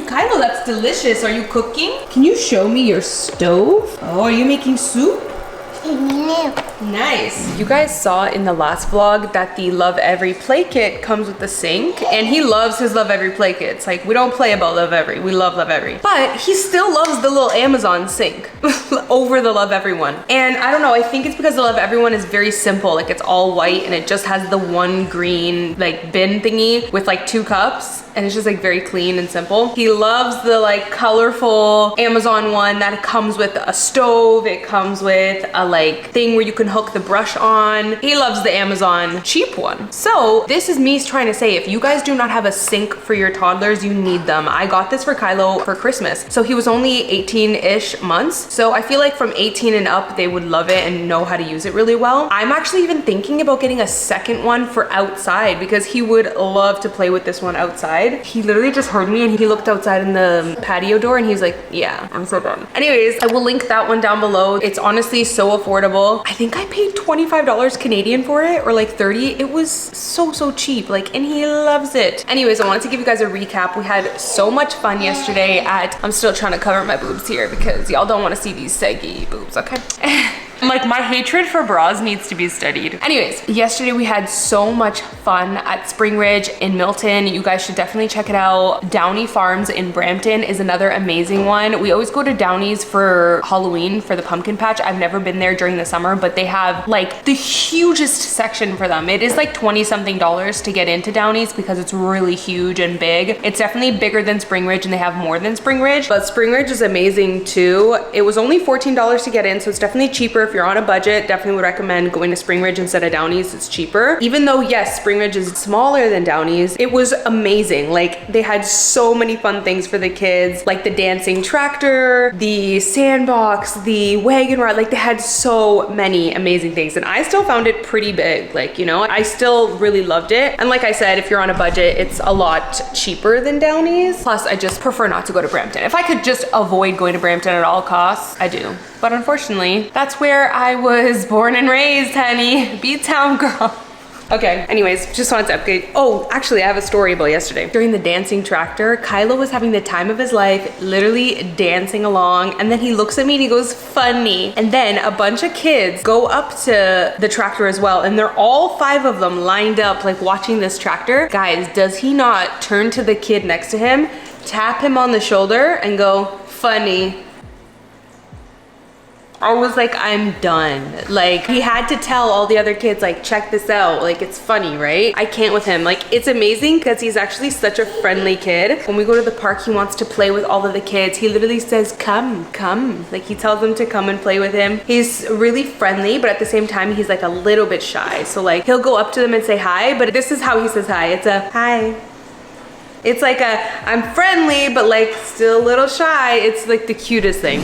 Kylo, that's delicious. Are you cooking? Can you show me your stove? Oh, are you making soup? Nice. You guys saw in the last vlog that the Love Every play kit comes with the sink, and he loves his Love Every play kits. Like, we don't play about Love Every, we love Love Every. But he still loves the little Amazon sink over the Love Every one. And I don't know, I think it's because the Love Every one is very simple. Like, it's all white and it just has the one green like bin thingy with like 2 cups. And it's just like very clean and simple. He loves the like colorful Amazon one that comes with a stove. It comes with a like thing where you can hook the brush on. He loves the Amazon cheap one. So this is me trying to say, if you guys do not have a sink for your toddlers, you need them. I got this for Kylo for Christmas. So he was only 18-ish months. So I feel like from 18 and up, they would love it and know how to use it really well. I'm actually even thinking about getting a second one for outside because he would love to play with this one outside. He literally just heard me and he looked outside in the patio door and he's like, yeah, I'm so done. Anyways, I will link that one down below. It's honestly so affordable. I think I paid $25 Canadian for it, or like 30. It was so cheap, like, and he loves it. Anyways, I wanted to give you guys a recap. We had so much fun yesterday at, I'm still trying to cover my boobs here because y'all don't want to see these saggy boobs, okay? Like, my hatred for bras needs to be studied. Anyways, yesterday we had so much fun at Spring Ridge in Milton. You guys should definitely check it out. Downey Farms in Brampton is another amazing one. We always go to Downey's for Halloween for the pumpkin patch. I've never been there during the summer, but they have like the hugest section for them. It is like $20-something to get into Downey's because it's really huge and big. It's definitely bigger than Spring Ridge and they have more than Spring Ridge, but Spring Ridge is amazing too. It was only $14 to get in, so it's definitely cheaper If you're on a budget, definitely would recommend going to Spring Ridge instead of Downey's. It's cheaper. Even though, yes, Spring Ridge is smaller than Downey's, it was amazing. Like, they had so many fun things for the kids, like the dancing tractor, the sandbox, the wagon ride. Like, they had so many amazing things, and I still found it pretty big. Like, you know, I still really loved it. And like I said, if you're on a budget, it's a lot cheaper than Downey's. Plus, I just prefer not to go to Brampton. If I could just avoid going to Brampton at all costs, I do. But unfortunately, that's where I was born and raised, honey. B-Town girl. Okay, anyways, just wanted to update. Oh, actually, I have a story about yesterday. During the dancing tractor, Kylo was having the time of his life, literally dancing along, and then he looks at me and he goes, funny. And then a bunch of kids go up to the tractor as well, and they're all 5 of them lined up, like watching this tractor. Guys, does he not turn to the kid next to him, tap him on the shoulder, and go, funny? I was like, I'm done. Like, he had to tell all the other kids, like, check this out. Like, it's funny, right? I can't with him. Like, it's amazing because he's actually such a friendly kid. When we go to the park, he wants to play with all of the kids. He literally says, come, come. Like, he tells them to come and play with him. He's really friendly, but at the same time, he's like a little bit shy. So like, he'll go up to them and say hi, but this is how he says hi. It's a hi. It's like a, I'm friendly, but like still a little shy. It's like the cutest thing.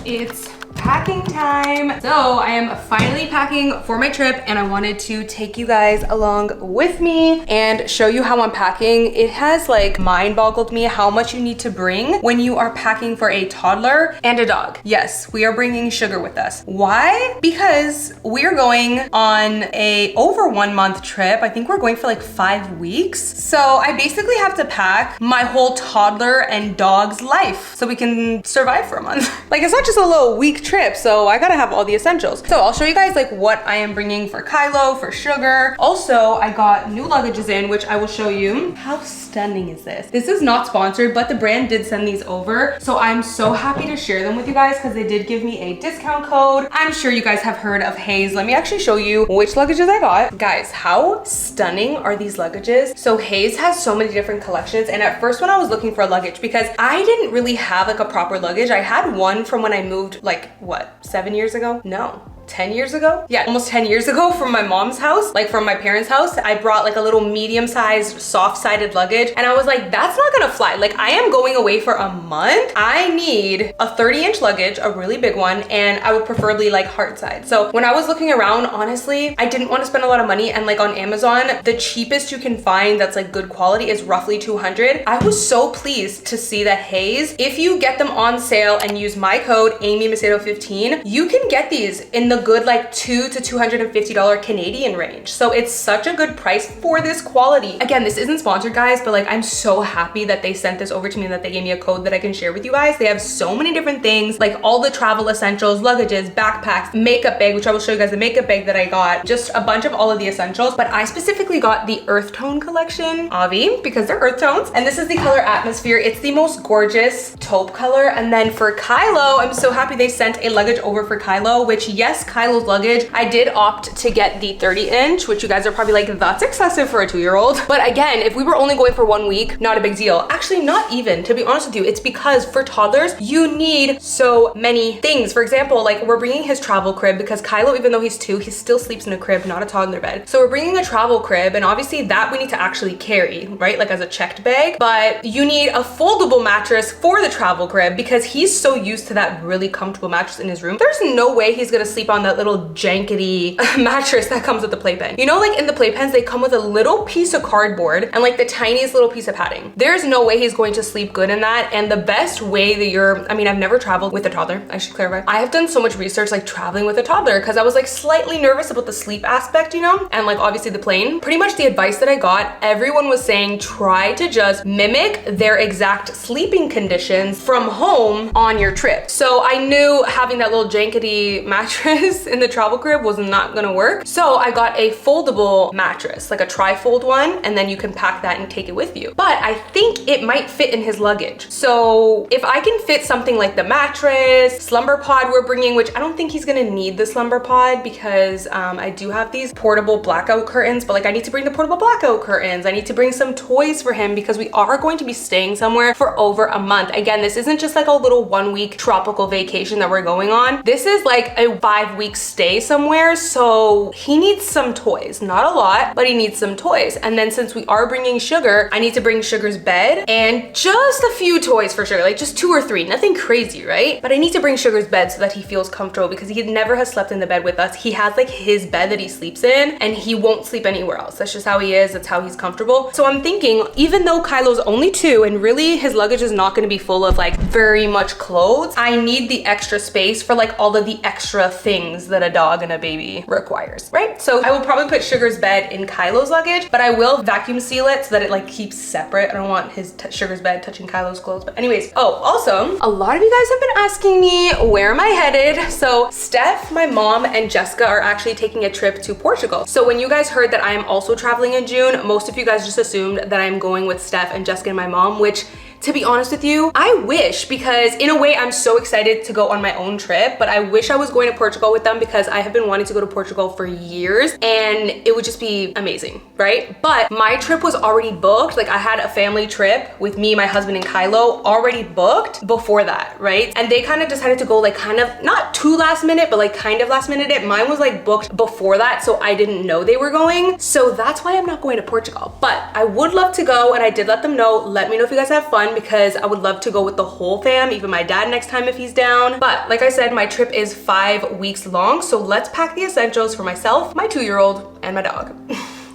It's packing time. So I am finally packing for my trip, and I wanted to take you guys along with me and show you how I'm packing. It has like mind boggled me how much you need to bring when you are packing for a toddler and a dog. Yes, we are bringing Sugar with us. Why? Because we're going on a over 1 month trip. I think we're going for like 5 weeks. So I basically have to pack my whole toddler and dog's life so we can survive for a month. Like, it's not just a little week trip, so I gotta have all the essentials. So I'll show you guys like what I am bringing for Kylo, for Sugar. Also, I got new luggages in, which I will show you. How stunning is this? This is not sponsored, but the brand did send these over. So I'm so happy to share them with you guys because they did give me a discount code. I'm sure you guys have heard of Hayes. Let me actually show you which luggages I got. Guys, how stunning are these luggages? So Hayes has so many different collections, and at first when I was looking for a luggage, because I didn't really have like a proper luggage. I had one from when I moved like, what, 7 years ago? No. 10 years ago? Yeah, almost 10 years ago from my mom's house, like from my parents' house. I brought like a little medium-sized, soft-sided luggage, and I was like, that's not gonna fly. Like, I am going away for a month. I need a 30-inch luggage, a really big one, and I would preferably like heart side. So when I was looking around, honestly, I didn't want to spend a lot of money, and like on Amazon, the cheapest you can find that's like good quality is roughly $200. I was so pleased to see that Hayes, if you get them on sale and use my code AmyMacedo15, you can get these in the good like $200 to $250 Canadian range. So it's such a good price for this quality. Again, this isn't sponsored, guys, but like, I'm so happy that they sent this over to me and that they gave me a code that I can share with you guys. They have so many different things, like all the travel essentials, luggages, backpacks, makeup bag, which I will show you guys the makeup bag that I got, just a bunch of all of the essentials. But I specifically got the earth tone collection, Avi, because they're earth tones. And this is the color Atmosphere. It's the most gorgeous taupe color. And then for Kylo, I'm so happy they sent a luggage over for Kylo, which yes, Kylo's luggage, I did opt to get the 30-inch, which you guys are probably like, that's excessive for a 2-year-old. But again, if we were only going for 1 week, not a big deal. Actually, not even, to be honest with you. It's because for toddlers, you need so many things. For example, like we're bringing his travel crib because Kylo, even though he's 2, he still sleeps in a crib, not a toddler bed. So we're bringing a travel crib, and obviously that we need to actually carry, right? Like as a checked bag, but you need a foldable mattress for the travel crib because he's so used to that really comfortable mattress in his room. There's no way he's gonna sleep on that little jankety mattress that comes with the playpen. You know, like in the playpens, they come with a little piece of cardboard and like the tiniest little piece of padding. There's no way he's going to sleep good in that. And the best way that I mean, I've never traveled with a toddler, I should clarify. I have done so much research like traveling with a toddler because I was like slightly nervous about the sleep aspect, you know, and like obviously the plane. Pretty much the advice that I got, everyone was saying try to just mimic their exact sleeping conditions from home on your trip. So I knew having that little jankety mattress in the travel crib was not gonna work. So I got a foldable mattress, like a tri-fold one, and then you can pack that and take it with you. But I think it might fit in his luggage. So if I can fit something like the mattress, slumber pod we're bringing, which I don't think he's gonna need the slumber pod because I do have these portable blackout curtains, but like I need to bring the portable blackout curtains. I need to bring some toys for him because we are going to be staying somewhere for over a month. Again, this isn't just like a little 1 week tropical vacation that we're going on. This is like a 5-week stay somewhere, so he needs some toys. Not a lot, but he needs some toys. And then since we are bringing Sugar, I need to bring Sugar's bed and just a few toys for Sugar, like just 2 or 3, nothing crazy, right? But I need to bring Sugar's bed so that he feels comfortable because he never has slept in the bed with us. He has like his bed that he sleeps in and he won't sleep anywhere else. That's just how he is. That's how he's comfortable. So I'm thinking, even though Kylo's only 2 and really his luggage is not going to be full of like very much clothes, I need the extra space for like all of the extra things that a dog and a baby requires, right? So I will probably put Sugar's bed in Kylo's luggage, but I will vacuum seal it so that it like keeps separate. I don't want his Sugar's bed touching Kylo's clothes. But anyways, oh, also, a lot of you guys have been asking me where am I headed? So Steph, my mom, and Jessica are actually taking a trip to Portugal. So when you guys heard that I am also traveling in June, most of you guys just assumed that I'm going with Steph and Jessica and my mom, which, to be honest with you, I wish, because in a way I'm so excited to go on my own trip, but I wish I was going to Portugal with them because I have been wanting to go to Portugal for years and it would just be amazing, right? But my trip was already booked. Like I had a family trip with me, my husband, and Kylo already booked before that, right? And they kind of decided to go like kind of not too last minute, but like kind of last minute. Mine was like booked before that, so I didn't know they were going. So that's why I'm not going to Portugal, but I would love to go and I did let them know. Let me know if you guys have fun because I would love to go with the whole fam, even my dad next time if he's down. But like I said, my trip is 5 weeks long, so let's pack the essentials for myself, my 2-year-old, and my dog.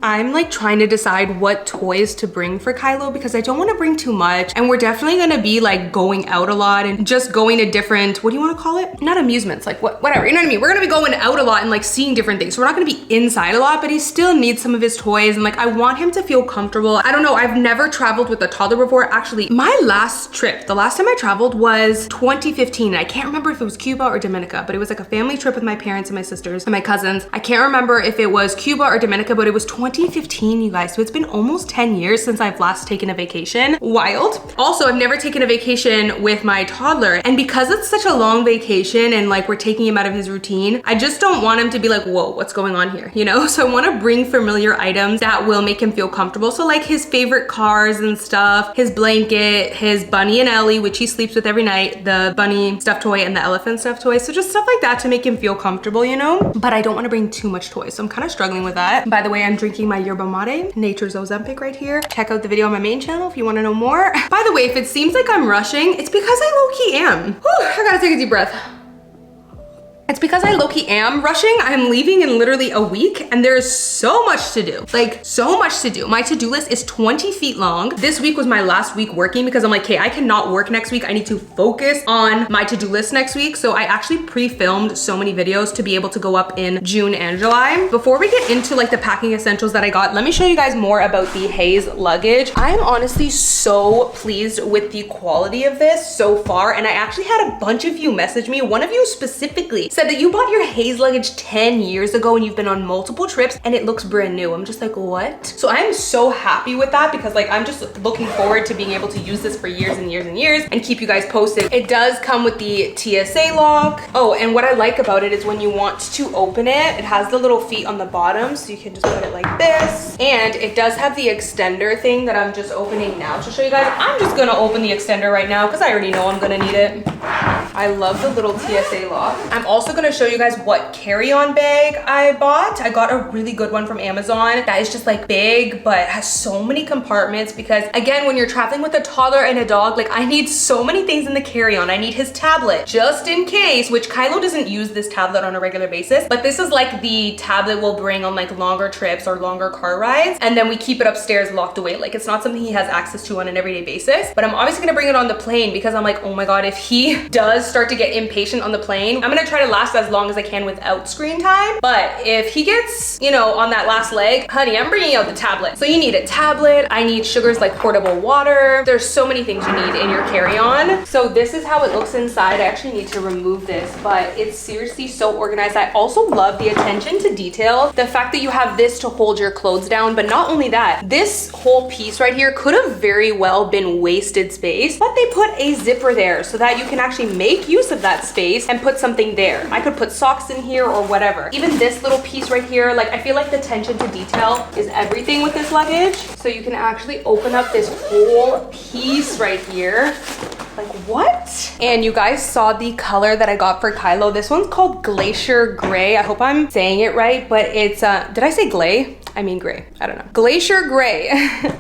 I'm like trying to decide what toys to bring for Kylo because I don't want to bring too much, and we're definitely gonna be like going out a lot and just going to different, what do you want to call it? Not amusements, like whatever, you know what I mean? We're gonna be going out a lot and like seeing different things. So we're not gonna be inside a lot, but he still needs some of his toys and like I want him to feel comfortable. I don't know, I've never traveled with a toddler before. Actually, my last trip, the last time I traveled was 2015. And I can't remember if it was Cuba or Dominica, but it was like a family trip with my parents and my sisters and my cousins. I can't remember if it was Cuba or Dominica, but it was 2015, you guys. So it's been almost 10 years since I've last taken a vacation. Wild. Also, I've never taken a vacation with my toddler. And because it's such a long vacation and like we're taking him out of his routine, I just don't want him to be like, whoa, what's going on here? You know? So I want to bring familiar items that will make him feel comfortable. So like his favorite cars and stuff, his blanket, his Bunny and Ellie, which he sleeps with every night, the bunny stuffed toy and the elephant stuffed toy. So just stuff like that to make him feel comfortable, you know? But I don't want to bring too much toys. So I'm kind of struggling with that. By the way, I'm drinking my yerba mate, Nature's Ozempic right here. Check out the video on my main channel if you want to know more. By the way, if it seems like I'm rushing, it's because I low-key am. Whew, I gotta take a deep breath. It's because I low-key am rushing. I'm leaving in literally a week and there's so much to do. Like so much to do. My to-do list is 20 feet long. This week was my last week working because I'm like, okay, I cannot work next week. I need to focus on my to-do list next week. So I actually pre-filmed so many videos to be able to go up in June and July. Before we get into like the packing essentials that I got, let me show you guys more about the Haze luggage. I'm honestly so pleased with the quality of this so far. And I actually had a bunch of you message me. One of you specifically said that you bought your Haze luggage 10 years ago and you've been on multiple trips and it looks brand new. I'm just like, what? So I'm so happy with that because like I'm just looking forward to being able to use this for years and years and years and keep you guys posted. It does come with the TSA lock. Oh, and what I like about it is when you want to open it, it has the little feet on the bottom so you can just put it like this. And it does have the extender thing that I'm just opening now to show you guys. I'm just gonna open the extender right now because I already know I'm gonna need it. I love the little TSA lock. I'm also gonna show you guys what carry-on bag I bought. I got a really good one from Amazon that is just like big but has so many compartments because again, when you're traveling with a toddler and a dog, like I need so many things in the carry-on. I need his tablet just in case, which Kylo doesn't use this tablet on a regular basis, but this is like the tablet we'll bring on like longer trips or longer car rides, and then we keep it upstairs locked away. Like it's not something he has access to on an everyday basis, but I'm obviously gonna bring it on the plane because I'm like, oh my God, if he does start to get impatient on the plane, I'm gonna try to last as long as I can without screen time. But if he gets, you know, on that last leg, honey, I'm bringing out the tablet. So you need a tablet. I need Sugar's like portable water. There's so many things you need in your carry-on. So this is how it looks inside. I actually need to remove this, but it's seriously so organized. I also love the attention to detail. The fact that you have this to hold your clothes down, but not only that, this whole piece right here could have very well been wasted space, but they put a zipper there so that you can actually make use of that space and put something there. I could put socks in here or whatever. Even this little piece right here, like I feel like the attention to detail is everything with this luggage. So you can actually open up this whole piece right here Like what? And you guys saw the color that I got for Kylo. This one's called Glacier Gray. I hope I'm saying it right, but it's, did I say gray? I mean gray, I don't know. Glacier Gray.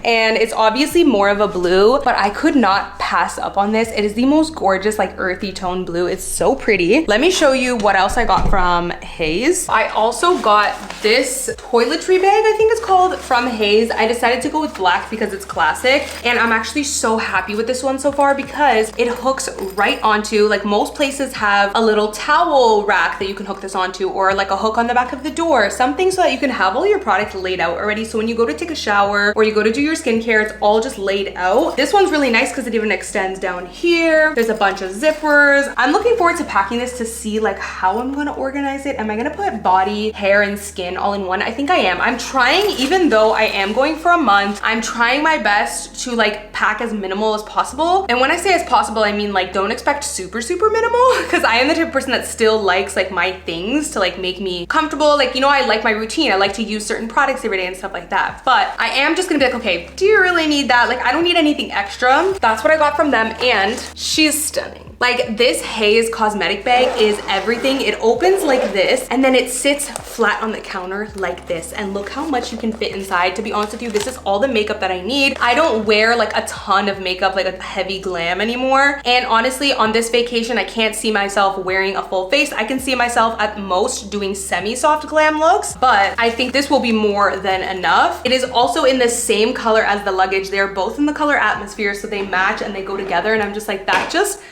And it's obviously more of a blue, but I could not pass up on this. It is the most gorgeous, like earthy tone blue. It's so pretty. Let me show you what else I got from Hayes. I also got this toiletry bag, I think it's called, from Hayes. I decided to go with black because it's classic. And I'm actually so happy with this one so far because it hooks right onto, like most places have a little towel rack that you can hook this onto, or like a hook on the back of the door, something so that you can have all your products laid out already. So when you go to take a shower or you go to do your skincare, it's all just laid out. This one's really nice because it even extends down here. There's a bunch of zippers. I'm looking forward to packing this to see like how I'm gonna organize it. Am I gonna put body, hair, and skin all in one? I think I am. I'm trying, even though I am going for a month, I'm trying my best to like pack as minimal as possible. And when I say as possible, I mean like don't expect super minimal, because I am the type of person that still likes like my things to like make me comfortable. Like, you know, I like my routine. I like to use certain products every day and stuff like that. But I am just gonna be like, okay, do you really need that? Like, I don't need anything extra. That's what I got from them, and she's stunning. Like this Hayes cosmetic bag is everything. It opens like this and then it sits flat on the counter like this. And look how much you can fit inside. To be honest with you, this is all the makeup that I need. I don't wear like a ton of makeup, like a heavy glam anymore. And honestly, on this vacation, I can't see myself wearing a full face. I can see myself at most doing semi-soft glam looks, but I think this will be more than enough. It is also in the same color as the luggage. They're both in the color Atmosphere, so they match and they go together. And I'm just like, that just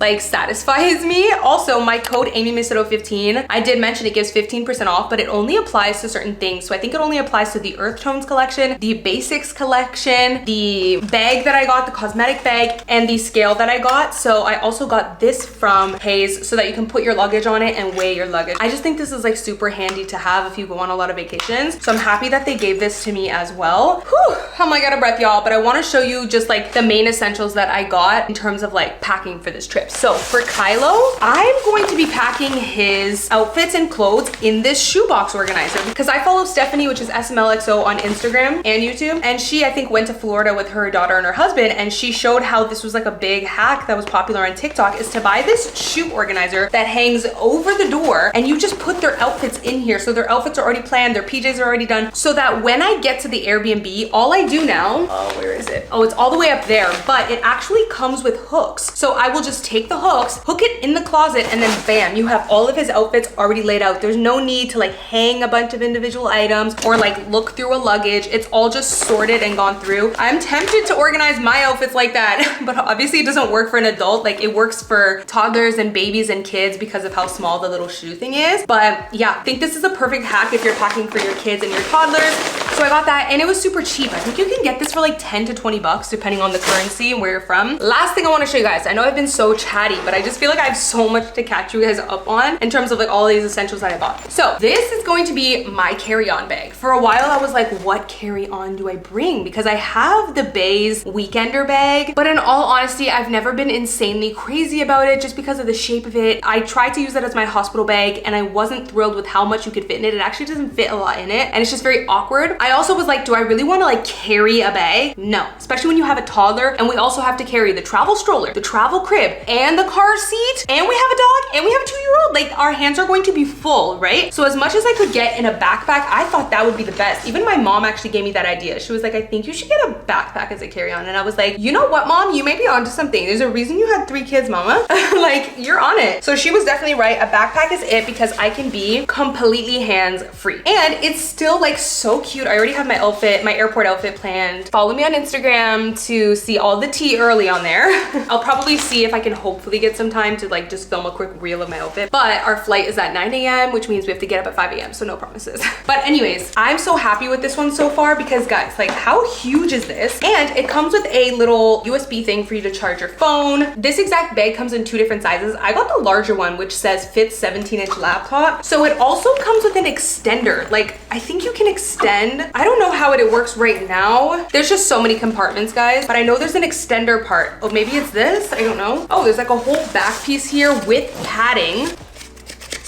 like satisfies me. Also, my code AmyMacedo15, I did mention it gives 15% off, but it only applies to certain things. So I think it only applies to the Earth Tones collection, the Basics collection, the bag that I got, the cosmetic bag, and the scale that I got. So I also got this from Hayes so that you can put your luggage on it and weigh your luggage. I just think this is like super handy to have if you go on a lot of vacations. So I'm happy that they gave this to me as well. Whew, I'm like out of breath, y'all, but I want to show you just like the main essentials that I got in terms of like packing for this trip. So for Kylo, I'm going to be packing his outfits and clothes in this shoebox organizer because I follow Stephanie, which is SMLXO on Instagram and YouTube. And she, I think, went to Florida with her daughter and her husband. And she showed how this was like a big hack that was popular on TikTok, is to buy this shoe organizer that hangs over the door and you just put their outfits in here. So their outfits are already planned, their PJs are already done. So that when I get to the Airbnb, all I do now, where is it? Oh, it's all the way up there, but it actually comes with hooks. So I will just take the hooks, hook it in the closet, and then bam, you have all of his outfits already laid out. There's no need to like hang a bunch of individual items or like look through a luggage. It's all just sorted and gone through. I'm tempted to organize my outfits like that, but obviously it doesn't work for an adult. Like it works for toddlers and babies and kids because of how small the little shoe thing is. But yeah, I think this is a perfect hack if you're packing for your kids and your toddlers. So I got that and it was super cheap. I think you can get this for like 10 to 20 bucks depending on the currency and where you're from. Last thing I want to show you guys, I know I've been so chatty, but I just feel like I have so much to catch you guys up on in terms of like all these essentials that I bought. So this is going to be my carry-on bag. For a while I was like, what carry-on do I bring? Because I have the Bays Weekender bag, but in all honesty, I've never been insanely crazy about it just because of the shape of it. I tried to use it as my hospital bag and I wasn't thrilled with how much you could fit in it. It actually doesn't fit a lot in it and it's just very awkward. I also was like, do I really want to like carry a bag? No, especially when you have a toddler and we also have to carry the travel stroller, the travel crib, and the car seat, and we have a dog, and we have a 2-year-old. Like our hands are going to be full, right? So as much as I could get in a backpack, I thought that would be the best. Even my mom actually gave me that idea. She was like, I think you should get a backpack as a carry-on. And I was like, you know what, Mom? You may be onto something. There's a reason you had 3 kids, Mama. Like you're on it. So she was definitely right. A backpack is it because I can be completely hands-free. And it's still like so cute. I already have my outfit, my airport outfit planned. Follow me on Instagram to see all the tea early on there. I'll probably see if I can hopefully get some time to like just film a quick reel of my outfit. But our flight is at 9 a.m, which means we have to get up at 5 a.m, so no promises. But anyways, I'm so happy with this one so far because guys, like how huge is this? And it comes with a little USB thing for you to charge your phone. This exact bag comes in 2 different sizes. I got the larger one, which says fits 17-inch laptop. So it also comes with an extender. Like I think you can extend. I don't know how it works right now. There's just so many compartments, guys, but I know there's an extender part. Oh, maybe it's this, I don't know. Oh, there's like a whole back piece here with padding.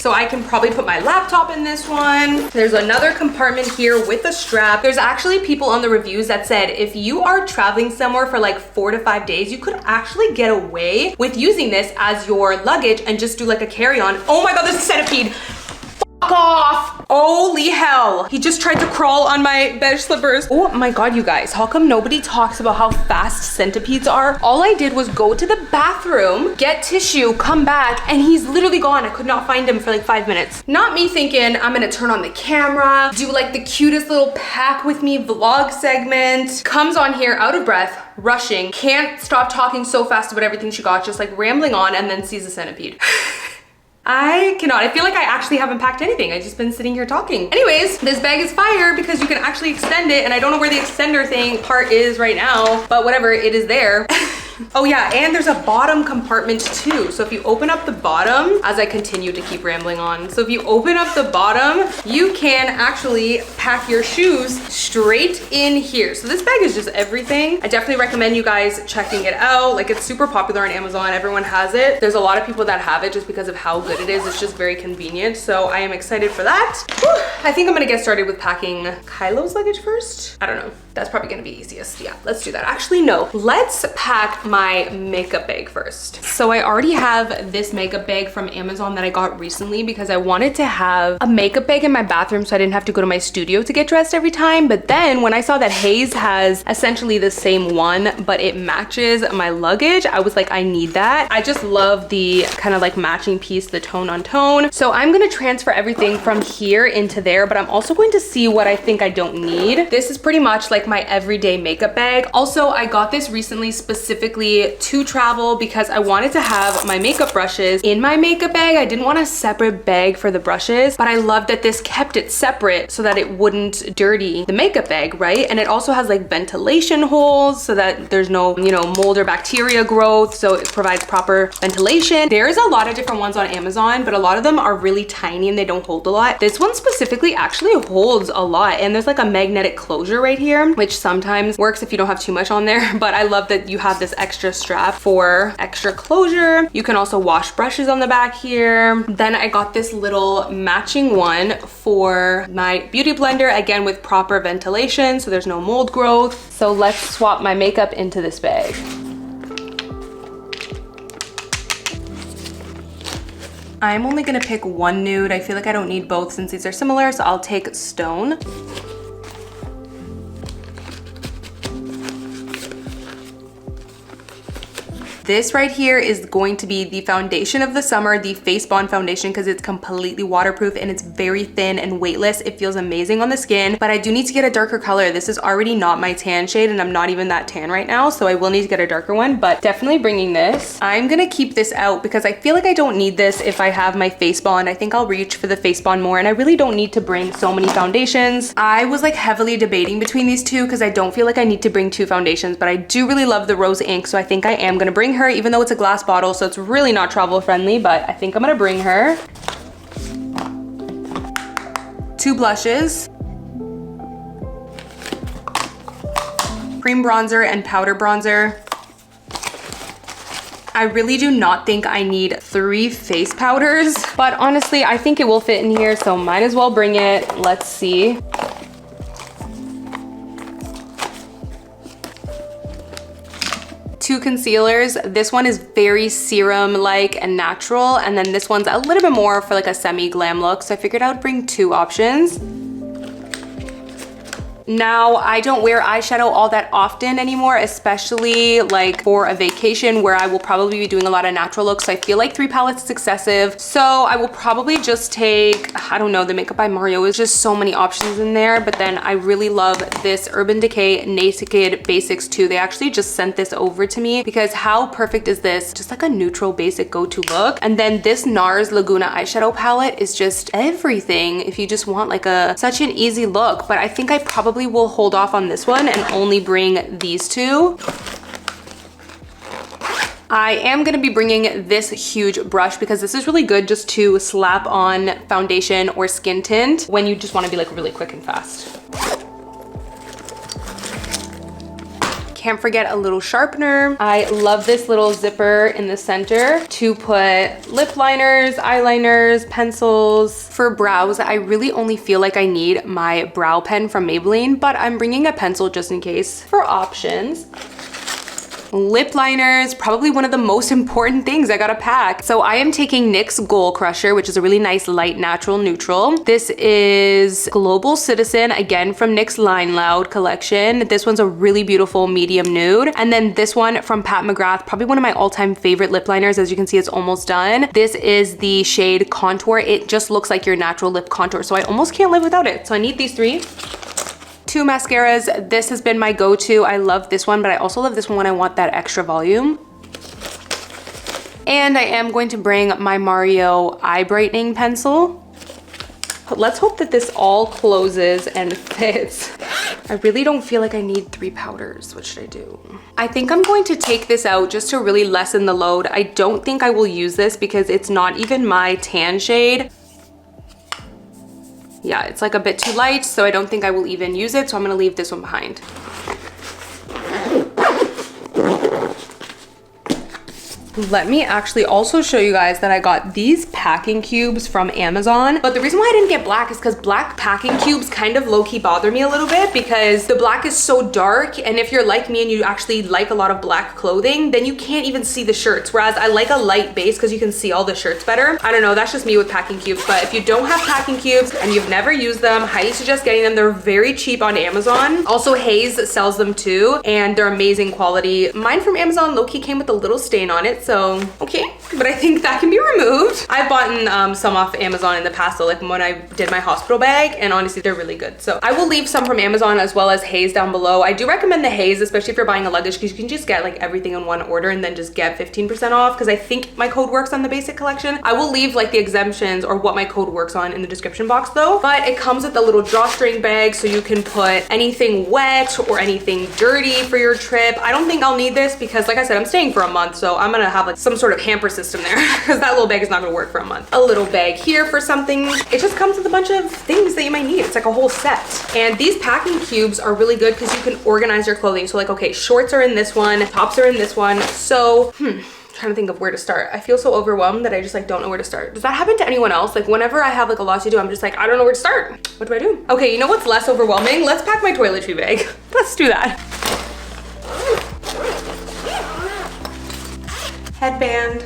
So I can probably put my laptop in this one. There's another compartment here with a strap. There's actually people on the reviews that said if you are traveling somewhere for like 4 to 5 days, you could actually get away with using this as your luggage and just do like a carry-on. Oh my God, there's a centipede. Fuck off. Holy hell. He just tried to crawl on my bed slippers. Oh my God, you guys, how come nobody talks about how fast centipedes are? All I did was go to the bathroom, get tissue, come back, and he's literally gone. I could not find him for like 5 minutes. Not me thinking I'm gonna turn on the camera, do like the cutest little pack with me vlog segment. Comes on here out of breath, rushing, can't stop talking so fast about everything she got, just like rambling on, and then sees a centipede. I cannot. I feel like I actually haven't packed anything. I've just been sitting here talking. Anyways, this bag is fire because you can actually extend it, and I don't know where the extender thing part is right now, but whatever, it is there. Oh yeah, and there's a bottom compartment too. So if you open up the bottom, as I continue to keep rambling on, so if you open up the bottom, you can actually pack your shoes straight in here. So this bag is just everything. I definitely recommend you guys checking it out. Like, it's super popular on Amazon. Everyone has it. There's a lot of people that have it just because of how good it is. It's just very convenient. So I am excited for that. Whew. I think I'm gonna get started with packing Kylo's luggage first. I don't know. That's probably gonna be easiest. Yeah, let's do that. Actually, no. Let's pack my makeup bag first. So I already have this makeup bag from Amazon that I got recently because I wanted to have a makeup bag in my bathroom so I didn't have to go to my studio to get dressed every time. But then when I saw that Hayes has essentially the same one, but it matches my luggage, I was like, I need that. I just love the kind of like matching piece, the tone on tone. So I'm gonna transfer everything from here into there, but I'm also going to see what I think I don't need. This is pretty much like my everyday makeup bag. Also, I got this recently specifically to travel because I wanted to have my makeup brushes in my makeup bag. I didn't want a separate bag for the brushes, but I love that this kept it separate so that it wouldn't dirty the makeup bag, right? And it also has like ventilation holes so that there's no, you know, mold or bacteria growth. So it provides proper ventilation. There's a lot of different ones on Amazon, but a lot of them are really tiny and they don't hold a lot. This one specifically actually holds a lot, and there's like a magnetic closure right here, which sometimes works if you don't have too much on there. But I love that you have this extra strap for extra closure. You can also wash brushes on the back here. Then I got this little matching one for my beauty blender, again with proper ventilation so there's no mold growth. So let's swap my makeup into this bag. I'm only gonna pick one nude. I feel like I don't need both since these are similar, so I'll take Stone. This right here is going to be the foundation of the summer, the Face Bond foundation, because it's completely waterproof and it's very thin and weightless. It feels amazing on the skin, but I do need to get a darker color. This is already not my tan shade and I'm not even that tan right now, so I will need to get a darker one, but definitely bringing this. I'm gonna keep this out because I feel like I don't need this if I have my Face Bond. I think I'll reach for the Face Bond more, and I really don't need to bring so many foundations. I was like heavily debating between these two because I don't feel like I need to bring two foundations, but I do really love the rose ink, so I think I am gonna bring her, even though it's a glass bottle, so it's really not travel friendly, but I think I'm gonna bring her. 2 blushes, cream bronzer and powder bronzer. I really do not think I need 3 face powders, but honestly, I think it will fit in here, so might as well bring it. Let's see. 2 concealers. This one is very serum-like and natural, and then this one's a little bit more for like a semi-glam look, so I figured I would bring 2 options. Now, I don't wear eyeshadow all that often anymore, especially like for a vacation where I will probably be doing a lot of natural looks. So I feel like 3 palettes is excessive. So I will probably just take, I don't know, the Makeup by Mario is just so many options in there. But then I really love this Urban Decay Naked Basics 2. They actually just sent this over to me because how perfect is this? Just like a neutral basic go-to look. And then this NARS Laguna eyeshadow palette is just everything if you just want like such an easy look. But I think I probably will hold off on this one and only bring these 2. I am gonna be bringing this huge brush because this is really good just to slap on foundation or skin tint when you just wanna be like really quick and fast. Can't forget a little sharpener. I love this little zipper in the center to put lip liners, eyeliners, pencils. For brows, I really only feel like I need my brow pen from Maybelline, but I'm bringing a pencil just in case for options. Lip liners, probably one of the most important things I gotta pack. So I am taking NYX Goal Crusher, which is a really nice light natural neutral. This is Global Citizen, again from NYX Line Loud collection. This one's a really beautiful medium nude. And then this one from Pat McGrath, probably one of my all-time favorite lip liners. As you can see, it's almost done. This is the shade Contour. It just looks like your natural lip contour, so I almost can't live without it. So I need these three. 2 mascaras. This has been my go-to. I love this one, but I also love this one when I want that extra volume. And I am going to bring my Mario eye brightening pencil. But let's hope that this all closes and fits. I really don't feel like I need 3 powders. What should I do? I think I'm going to take this out just to really lessen the load. I don't think I will use this because it's not even my tan shade. Yeah, it's like a bit too light, so I don't think I will even use it, so I'm gonna leave this one behind. Let me actually also show you guys that I got these packing cubes from Amazon. But the reason why I didn't get black is because black packing cubes kind of low-key bother me a little bit because the black is so dark, and if you're like me and you actually like a lot of black clothing, then you can't even see the shirts. Whereas I like a light base because you can see all the shirts better. I don't know, that's just me with packing cubes. But if you don't have packing cubes and you've never used them, highly suggest getting them. They're very cheap on Amazon. Also, Haze sells them too, and they're amazing quality. Mine from Amazon low-key came with a little stain on it, so okay, but I think that can be removed. I've bought some off Amazon in the past, so like when I did my hospital bag, and honestly they're really good. So I will leave some from Amazon as well as Haze down below. I do recommend the Haze, especially if you're buying a luggage, because you can just get like everything in one order and then just get 15% off, because I think my code works on the basic collection. I will leave like the exemptions or what my code works on in the description box though, but it comes with a little drawstring bag so you can put anything wet or anything dirty for your trip. I don't think I'll need this because like I said, I'm staying for a month, so I'm gonna have like some sort of hamper system there because that little bag is not gonna work for a month. A little bag here for something. It just comes with a bunch of things that you might need. It's like a whole set. And these packing cubes are really good because you can organize your clothing. So like, okay, shorts are in this one, tops are in this one. So, trying to think of where to start. I feel so overwhelmed that I just like don't know where to start. Does that happen to anyone else? Like whenever I have like a lot to do, I'm just like, I don't know where to start. What do I do? Okay, you know what's less overwhelming? Let's pack my toiletry bag. Let's do that. Headband.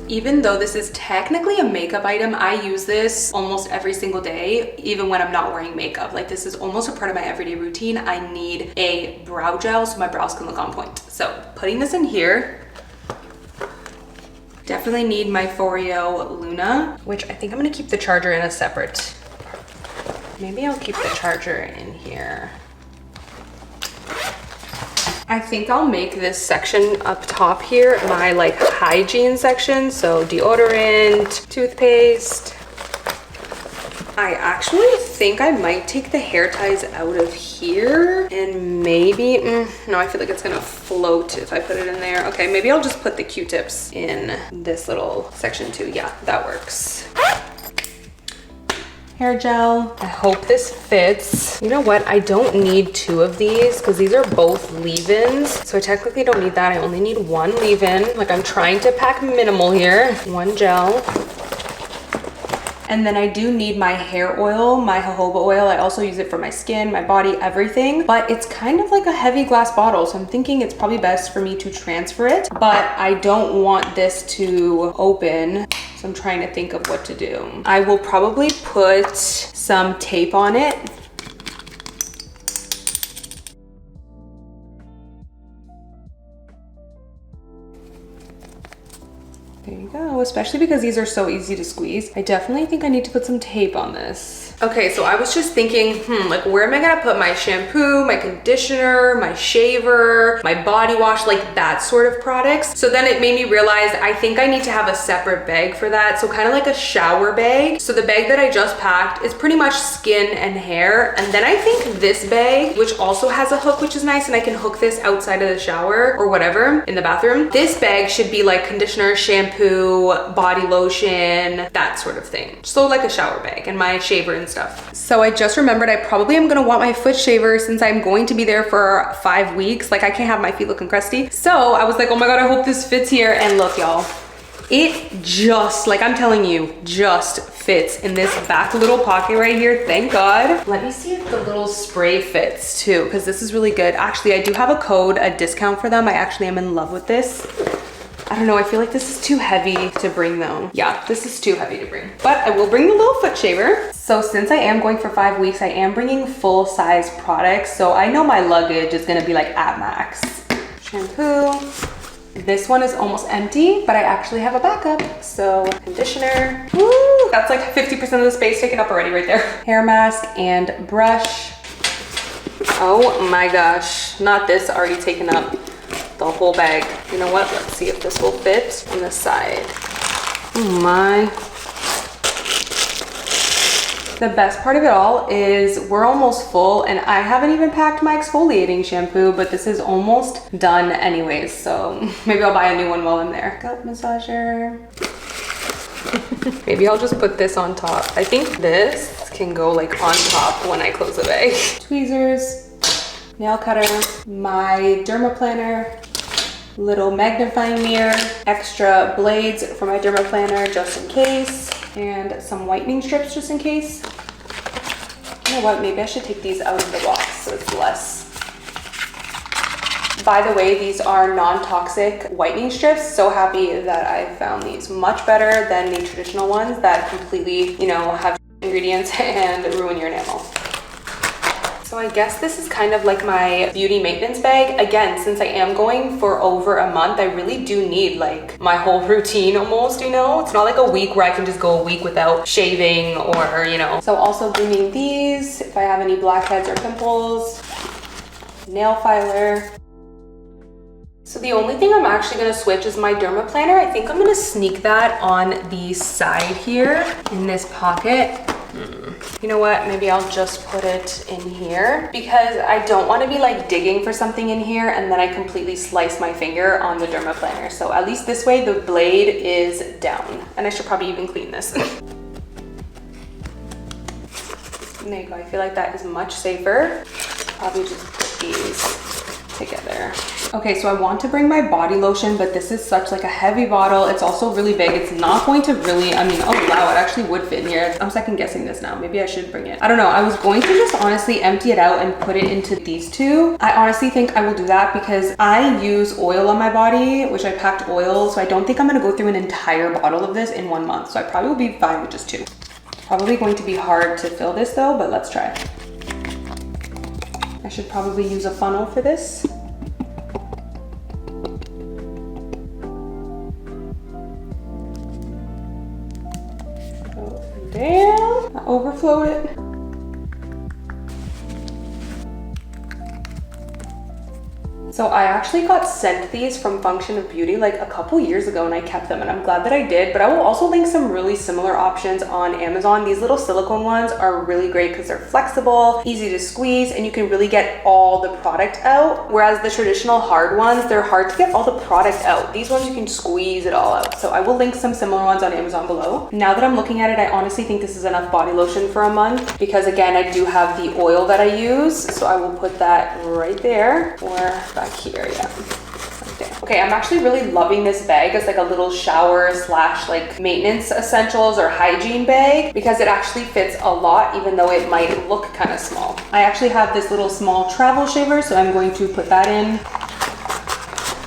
Even though this is technically a makeup item, I use this almost every single day, even when I'm not wearing makeup. Like this is almost a part of my everyday routine. I need a brow gel so my brows can look on point. So putting this in here. Definitely need my Foreo Luna, which I think I'm gonna keep the charger in a separate. Maybe I'll keep the charger in here. I think I'll make this section up top here my like hygiene section. So deodorant, toothpaste. I actually think I might take the hair ties out of here and maybe, no, I feel like it's gonna float if I put it in there. Okay, maybe I'll just put the Q-tips in this little section too. Yeah, that works. Hair gel. I hope this fits. You know what? I don't need 2 of these because these are both leave-ins. So I technically don't need that. I only need 1 leave-in. Like I'm trying to pack minimal here. 1 gel. And then I do need my hair oil, my jojoba oil. I also use it for my skin, my body, everything. But it's kind of like a heavy glass bottle. So I'm thinking it's probably best for me to transfer it. But I don't want this to open. So I'm trying to think of what to do. I will probably put some tape on it. There you go, especially because these are so easy to squeeze. I definitely think I need to put some tape on this. Okay, so I was just thinking, like where am I gonna put my shampoo, my conditioner, my shaver, my body wash, like that sort of products. So then it made me realize I think I need to have a separate bag for that. So kind of like a shower bag. So the bag that I just packed is pretty much skin and hair. And then I think this bag, which also has a hook, which is nice, and I can hook this outside of the shower or whatever in the bathroom. This bag should be like conditioner, shampoo, body lotion, that sort of thing. So like a shower bag and my shaver and stuff. So I just remembered I probably am gonna want my foot shaver since I'm going to be there for 5 weeks. Like I can't have my feet looking crusty. So I was like, oh my God, I hope this fits here. And look, y'all, it just, like I'm telling you, just fits in this back little pocket right here. Thank God. Let me see if the little spray fits too, because this is really good. Actually, I do have a code, a discount for them. I actually am in love with this. I don't know, I feel like this is too heavy to bring though. Yeah, this is too heavy to bring. But I will bring the little foot shaver. So since I am going for 5 weeks, I am bringing full size products. So I know my luggage is gonna be like at max. Shampoo. This one is almost empty, but I actually have a backup. So conditioner. Woo! That's like 50% of the space taken up already right there. Hair mask and brush. Oh my gosh, not this already taken up. The whole bag. You know what? Let's see if this will fit on this side. Oh my. The best part of it all is we're almost full and I haven't even packed my exfoliating shampoo, but this is almost done anyways. So maybe I'll buy a new one while I'm there. Scalp massager. Maybe I'll just put this on top. I think this can go like on top when I close the bag. Tweezers, nail cutter, my dermaplaner, little magnifying mirror, extra blades for my dermaplaner just in case, and some whitening strips just in case. You know what, maybe I should take these out of the box so it's less. By the way, these are non-toxic whitening strips. So happy that I found these. Much better than the traditional ones that completely, you know, have ingredients and ruin your enamel. So I guess this is kind of like my beauty maintenance bag. Again, since I am going for over a month, I really do need like my whole routine almost, you know? It's not like a week where I can just go a week without shaving or, you know. So also bringing these, if I have any blackheads or pimples, nail filer. So the only thing I'm actually gonna switch is my dermaplaner. I think I'm gonna sneak that on the side here in this pocket. You know what, maybe I'll just put it in here because I don't want to be like digging for something in here and then I completely slice my finger on the dermaplaner. So at least this way the blade is down, and I should probably even clean this. There you go, I feel like that is much safer. Probably just put these together. Okay, so I want to bring my body lotion, but this is such like a heavy bottle. It's also really big. It's not going to really, I mean, oh wow, it actually would fit in here. I'm second guessing this now. Maybe I should bring it. I don't know. I was going to just honestly empty it out and put it into these two. I honestly think I will do that because I use oil on my body, which I packed oil. So I don't think I'm gonna go through an entire bottle of this in 1 month. So I probably will be fine with just 2. Probably going to be hard to fill this though, but let's try. I should probably use a funnel for this. Damn, I overflowed it. So I actually got sent these from Function of Beauty like a couple years ago and I kept them and I'm glad that I did, but I will also link some really similar options on Amazon. These little silicone ones are really great because they're flexible, easy to squeeze, and you can really get all the product out. Whereas the traditional hard ones, they're hard to get all the product out. These ones you can squeeze it all out. So I will link some similar ones on Amazon below. Now that I'm looking at it, I honestly think this is enough body lotion for a month because again, I do have the oil that I use. So I will put that right there or back here, yeah. Right there. Okay, I'm actually really loving this bag as like a little shower slash like maintenance essentials or hygiene bag because it actually fits a lot even though it might look kind of small. I actually have this little small travel shaver, so I'm going to put that in.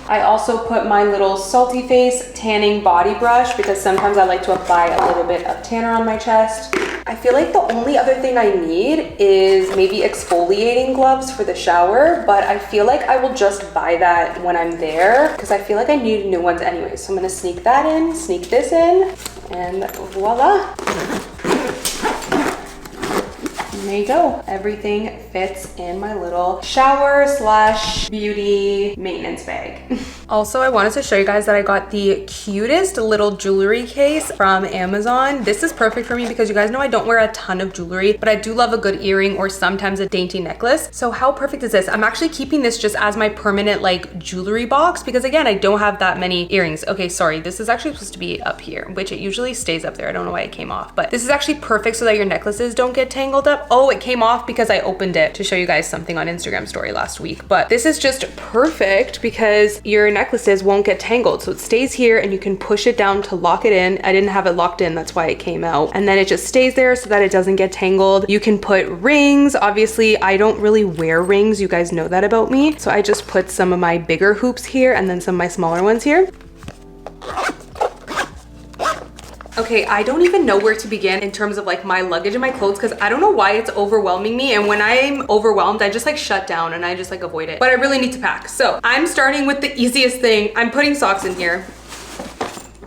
I also put my little Salty Face tanning body brush because sometimes I like to apply a little bit of tanner on my chest. I feel like the only other thing I need is maybe exfoliating gloves for the shower, but I feel like I will just buy that when I'm there because I feel like I need new ones anyway. So I'm gonna sneak that in, sneak this in, and voila. There you go. Everything fits in my little shower slash beauty maintenance bag. Also, I wanted to show you guys that I got the cutest little jewelry case from Amazon. This is perfect for me because you guys know I don't wear a ton of jewelry, but I do love a good earring or sometimes a dainty necklace. So how perfect is this? I'm actually keeping this just as my permanent like jewelry box because again, I don't have that many earrings. Okay, sorry. This is actually supposed to be up here, which it usually stays up there. I don't know why it came off, but this is actually perfect so that your necklaces don't get tangled up. Oh, it came off because I opened it to show you guys something on Instagram story last week, but this is just perfect because your necklaces won't get tangled. So it stays here and you can push it down to lock it in. I didn't have it locked in, that's why it came out. And then it just stays there so that it doesn't get tangled. You can put rings. Obviously, I don't really wear rings. You guys know that about me. So I just put some of my bigger hoops here and then some of my smaller ones here. Okay, I don't even know where to begin in terms of like my luggage and my clothes because I don't know why it's overwhelming me. And when I'm overwhelmed, I just like shut down and I just like avoid it. But I really need to pack. So I'm starting with the easiest thing. I'm putting socks in here.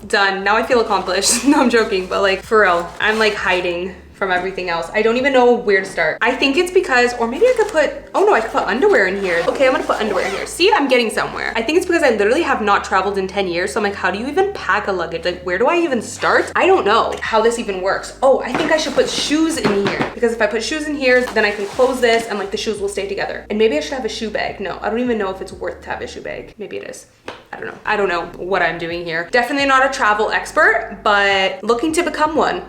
Done. Now I feel accomplished. No, I'm joking, but like for real, I'm like hiding from everything else. I don't even know where to start. I think it's because, or maybe I could put, oh no, I could put underwear in here. Okay, I'm gonna put underwear in here. See, I'm getting somewhere. I think it's because I literally have not traveled in 10 years. So I'm like, how do you even pack a luggage? Like, where do I even start? I don't know how this even works. Oh, I think I should put shoes in here because if I put shoes in here, then I can close this and like the shoes will stay together. And maybe I should have a shoe bag. No, I don't even know if it's worth to have a shoe bag. Maybe it is. I don't know. I don't know what I'm doing here. Definitely not a travel expert, but looking to become one.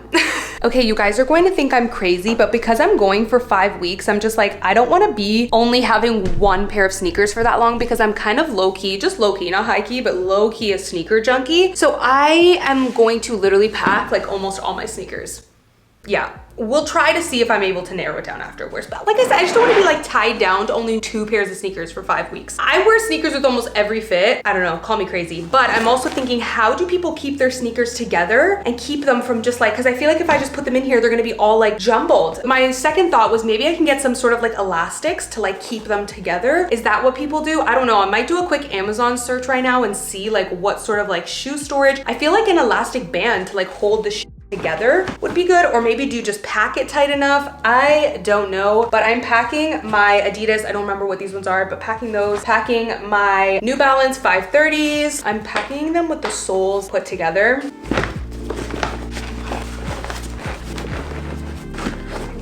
Okay, you guys are going to think I'm crazy, but because I'm going for 5 weeks, I'm just like, I don't want to be only having one pair of sneakers for that long because I'm kind of low-key, just low-key, not high-key, but low-key a sneaker junkie. So I am going to literally pack like almost all my sneakers. Yeah, we'll try to see if I'm able to narrow it down afterwards. But like I said, I just don't want to be like tied down to only 2 pairs of sneakers for 5 weeks. I wear sneakers with almost every fit. I don't know, call me crazy. But I'm also thinking, how do people keep their sneakers together and keep them from just like, because I feel like if I just put them in here, they're gonna be all like jumbled. My second thought was maybe I can get some sort of like elastics to like keep them together. Is that what people do? I don't know. I might do a quick Amazon search right now and see like what sort of like shoe storage. I feel like an elastic band to like hold the shoe together would be good, or maybe do just pack it tight enough. I don't know, but I'm packing my Adidas. I don't remember what these ones are, but packing those. Packing my New Balance 530s. I'm packing them with the soles put together.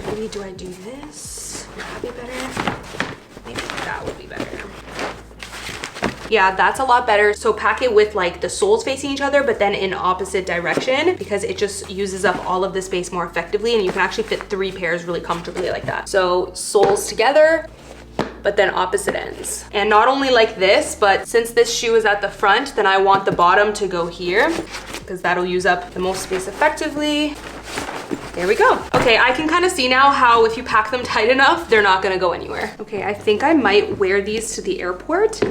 Maybe do I do this? Would that be better? Maybe that would be better. Yeah, that's a lot better. So pack it with like the soles facing each other, but then in opposite direction because it just uses up all of the space more effectively and you can actually fit 3 pairs really comfortably like that. So soles together, but then opposite ends. And not only like this, but since this shoe is at the front, then I want the bottom to go here because that'll use up the most space effectively. There we go. Okay, I can kind of see now how if you pack them tight enough, they're not gonna go anywhere. Okay, I think I might wear these to the airport.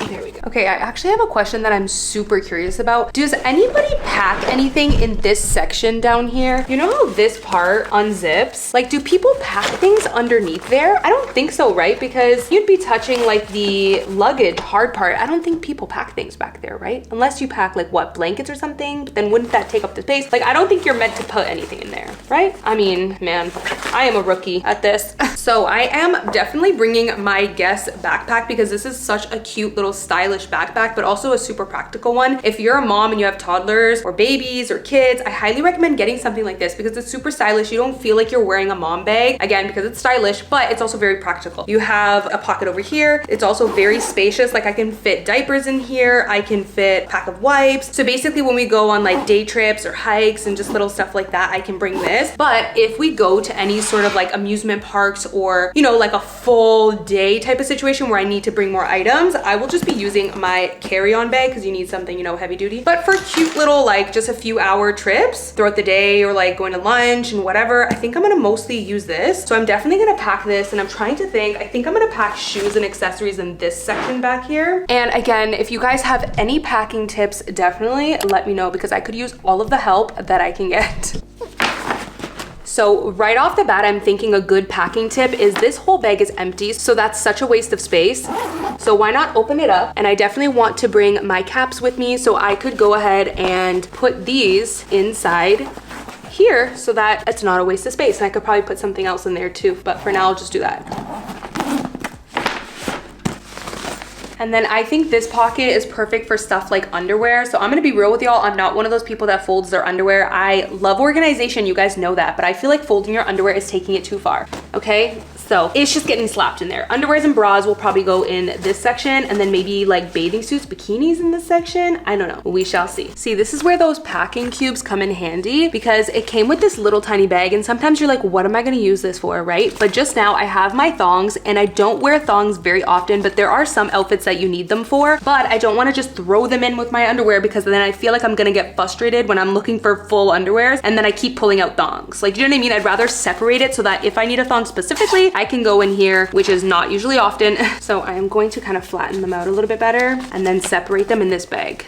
There we go. Okay, I actually have a question that I'm super curious about. Does anybody pack anything in this section down here? You know how this part unzips? Like, do people pack things underneath there? I don't think so, right? Because you'd be touching like the luggage hard part. I don't think people pack things back there, right? Unless you pack like what, blankets or something, but then wouldn't that take up the space? Like, I don't think you're meant to put anything in there, right? I mean, man, I am a rookie at this. So I am definitely bringing my Guess backpack because this is such a cute little stylish backpack, but also a super practical one. If you're a mom and you have toddlers or babies or kids, I highly recommend getting something like this because it's super stylish. You don't feel like you're wearing a mom bag, again, because it's stylish, but it's also very practical. You have a pocket over here. It's also very spacious. Like I can fit diapers in here. I can fit a pack of wipes. So basically when we go on like day trips or hikes and just little stuff like that, I can bring this. But if we go to any sort of like amusement parks or, you know, like a full day type of situation where I need to bring more items, I will just be be using my carry-on bag because you need something, you know, heavy duty. But for cute little, like just a few hour trips throughout the day or like going to lunch and whatever, I think I'm gonna mostly use this. So I'm definitely gonna pack this, and I'm trying to think, I think I'm gonna pack shoes and accessories in this section back here. And again, if you guys have any packing tips, definitely let me know because I could use all of the help that I can get. So right off the bat, I'm thinking a good packing tip is this whole bag is empty, so that's such a waste of space. So why not open it up? And I definitely want to bring my caps with me, so I could go ahead and put these inside here so that it's not a waste of space. And I could probably put something else in there too, but for now I'll just do that. And then I think this pocket is perfect for stuff like underwear. So I'm gonna be real with y'all, I'm not one of those people that folds their underwear. I love organization, you guys know that, but I feel like folding your underwear is taking it too far, okay? So it's just getting slapped in there. Underwears and bras will probably go in this section, and then maybe like bathing suits, bikinis in this section. I don't know, we shall see. See, this is where those packing cubes come in handy because it came with this little tiny bag, and sometimes you're like, what am I gonna use this for, right? But just now I have my thongs, and I don't wear thongs very often, but there are some outfits that you need them for, but I don't wanna just throw them in with my underwear because then I feel like I'm gonna get frustrated when I'm looking for full underwears and then I keep pulling out thongs. Like, you know what I mean? I'd rather separate it so that if I need a thong specifically, I can go in here, which is not usually often. So I am going to kind of flatten them out a little bit better and then separate them in this bag.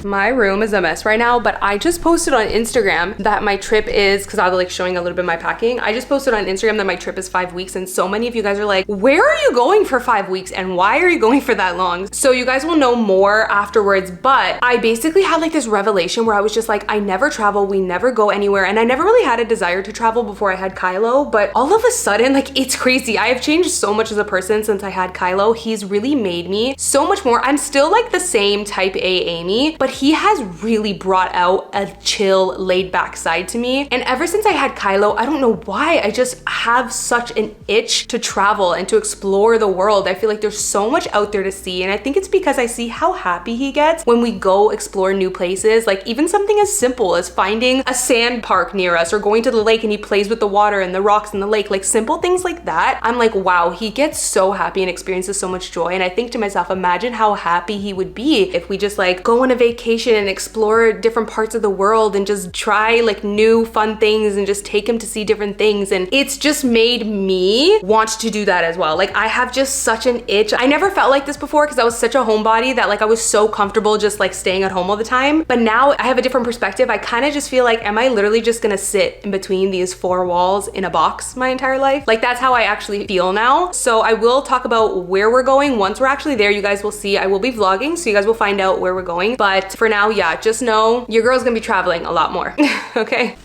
My room is a mess right now, but I just posted on Instagram that my trip is, because I was like showing a little bit of my packing. I just posted on Instagram that my trip is 5 weeks, and so many of you guys are like, where are you going for 5 weeks and why are you going for that long? So you guys will know more afterwards, but I basically had like this revelation where I was just like, I never travel, we never go anywhere, and I never really had a desire to travel before I had Kylo, but all of a sudden, like, it's crazy. I have changed so much as a person since I had Kylo. He's really made me so much more. I'm still like the same type A Amy, but he has really brought out a chill, laid back side to me. And ever since I had Kylo, I don't know why, I just have such an itch to travel and to explore the world. I feel like there's so much out there to see. And I think it's because I see how happy he gets when we go explore new places. Like even something as simple as finding a sand park near us or going to the lake and he plays with the water and the rocks in the lake, like simple things like that. I'm like, wow, he gets so happy and experiences so much joy. And I think to myself, imagine how happy he would be if we just like go on a vacation and explore different parts of the world and just try like new fun things and just take him to see different things. And it's just made me want to do that as well. Like I have just such an itch. I never felt like this before because I was such a homebody that like I was so comfortable just like staying at home all the time. But now I have a different perspective. I kind of just feel like, am I literally just gonna sit in between these four walls in a box my entire life? Like that's how I actually feel now. So I will talk about where we're going. Once we're actually there, you guys will see. I will be vlogging, so you guys will find out where we're going. But for now, yeah, just know your girl's gonna be traveling a lot more, okay?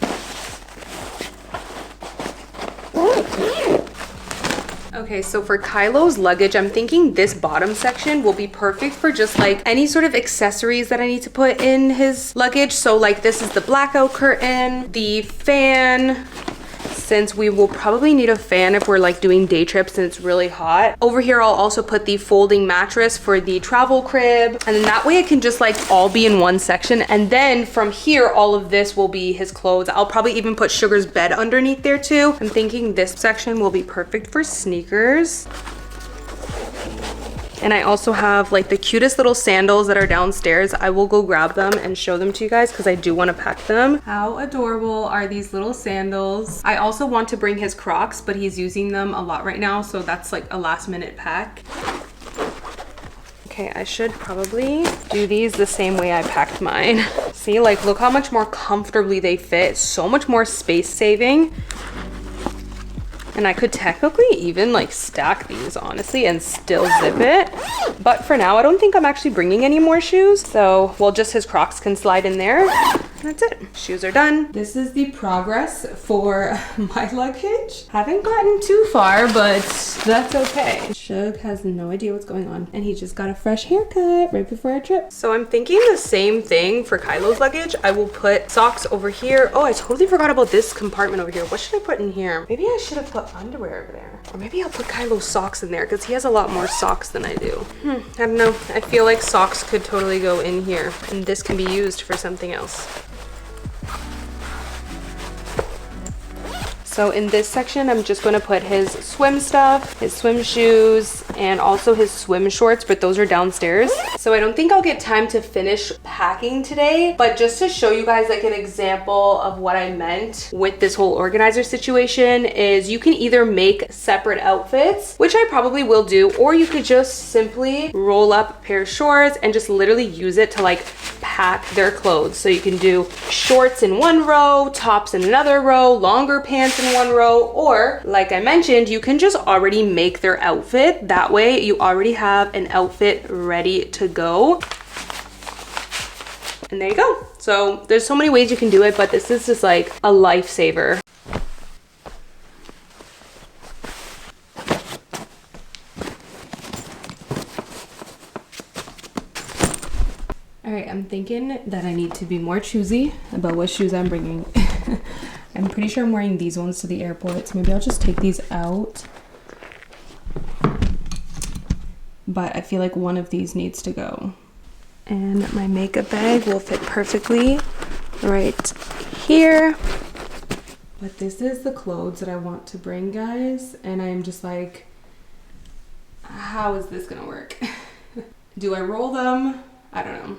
Okay, so for Kylo's luggage, I'm thinking this bottom section will be perfect for just like any sort of accessories that I need to put in his luggage. So like this is the blackout curtain, the fan, since we will probably need a fan if we're like doing day trips and it's really hot. Over here, I'll also put the folding mattress for the travel crib. And then that way it can just like all be in one section. And then from here, all of this will be his clothes. I'll probably even put Sugar's bed underneath there too. I'm thinking this section will be perfect for sneakers. And I also have like the cutest little sandals that are downstairs. I will go grab them and show them to you guys because I do want to pack them. How adorable are these little sandals? I also want to bring his Crocs, but he's using them a lot right now, so that's like a last minute pack. Okay, I should probably do these the same way I packed mine. See, like look how much more comfortably they fit. So much more space saving. And I could technically even like stack these honestly and still zip it. But for now, I don't think I'm actually bringing any more shoes. So, well, just his Crocs can slide in there. That's it. Shoes are done. This is the progress for my luggage. Haven't gotten too far, but that's okay. Shug has no idea what's going on. And he just got a fresh haircut right before our trip. So I'm thinking the same thing for Kylo's luggage. I will put socks over here. Oh, I totally forgot about this compartment over here. What should I put in here? Maybe I should have put underwear over there. Or maybe I'll put Kylo's socks in there because he has a lot more socks than I do. I don't know. I feel like socks could totally go in here. And this can be used for something else. So in this section, I'm just gonna put his swim stuff, his swim shoes, and also his swim shorts, but those are downstairs. So I don't think I'll get time to finish packing today, but just to show you guys like an example of what I meant with this whole organizer situation is you can either make separate outfits, which I probably will do, or you could just simply roll up a pair of shorts and just literally use it to like pack their clothes. So you can do shorts in one row, tops in another row, longer pants in one row, or like I mentioned, you can just already make their outfit. That way you already have an outfit ready to go. And there you go. So there's so many ways you can do it, but this is just like a lifesaver. All right, I'm thinking that I need to be more choosy about what shoes I'm bringing. I'm pretty sure I'm wearing these ones to the airport, so maybe I'll just take these out. But I feel like one of these needs to go. And my makeup bag will fit perfectly right here. But this is the clothes that I want to bring, guys. And I'm just like, how is this gonna work? Do I roll them? I don't know.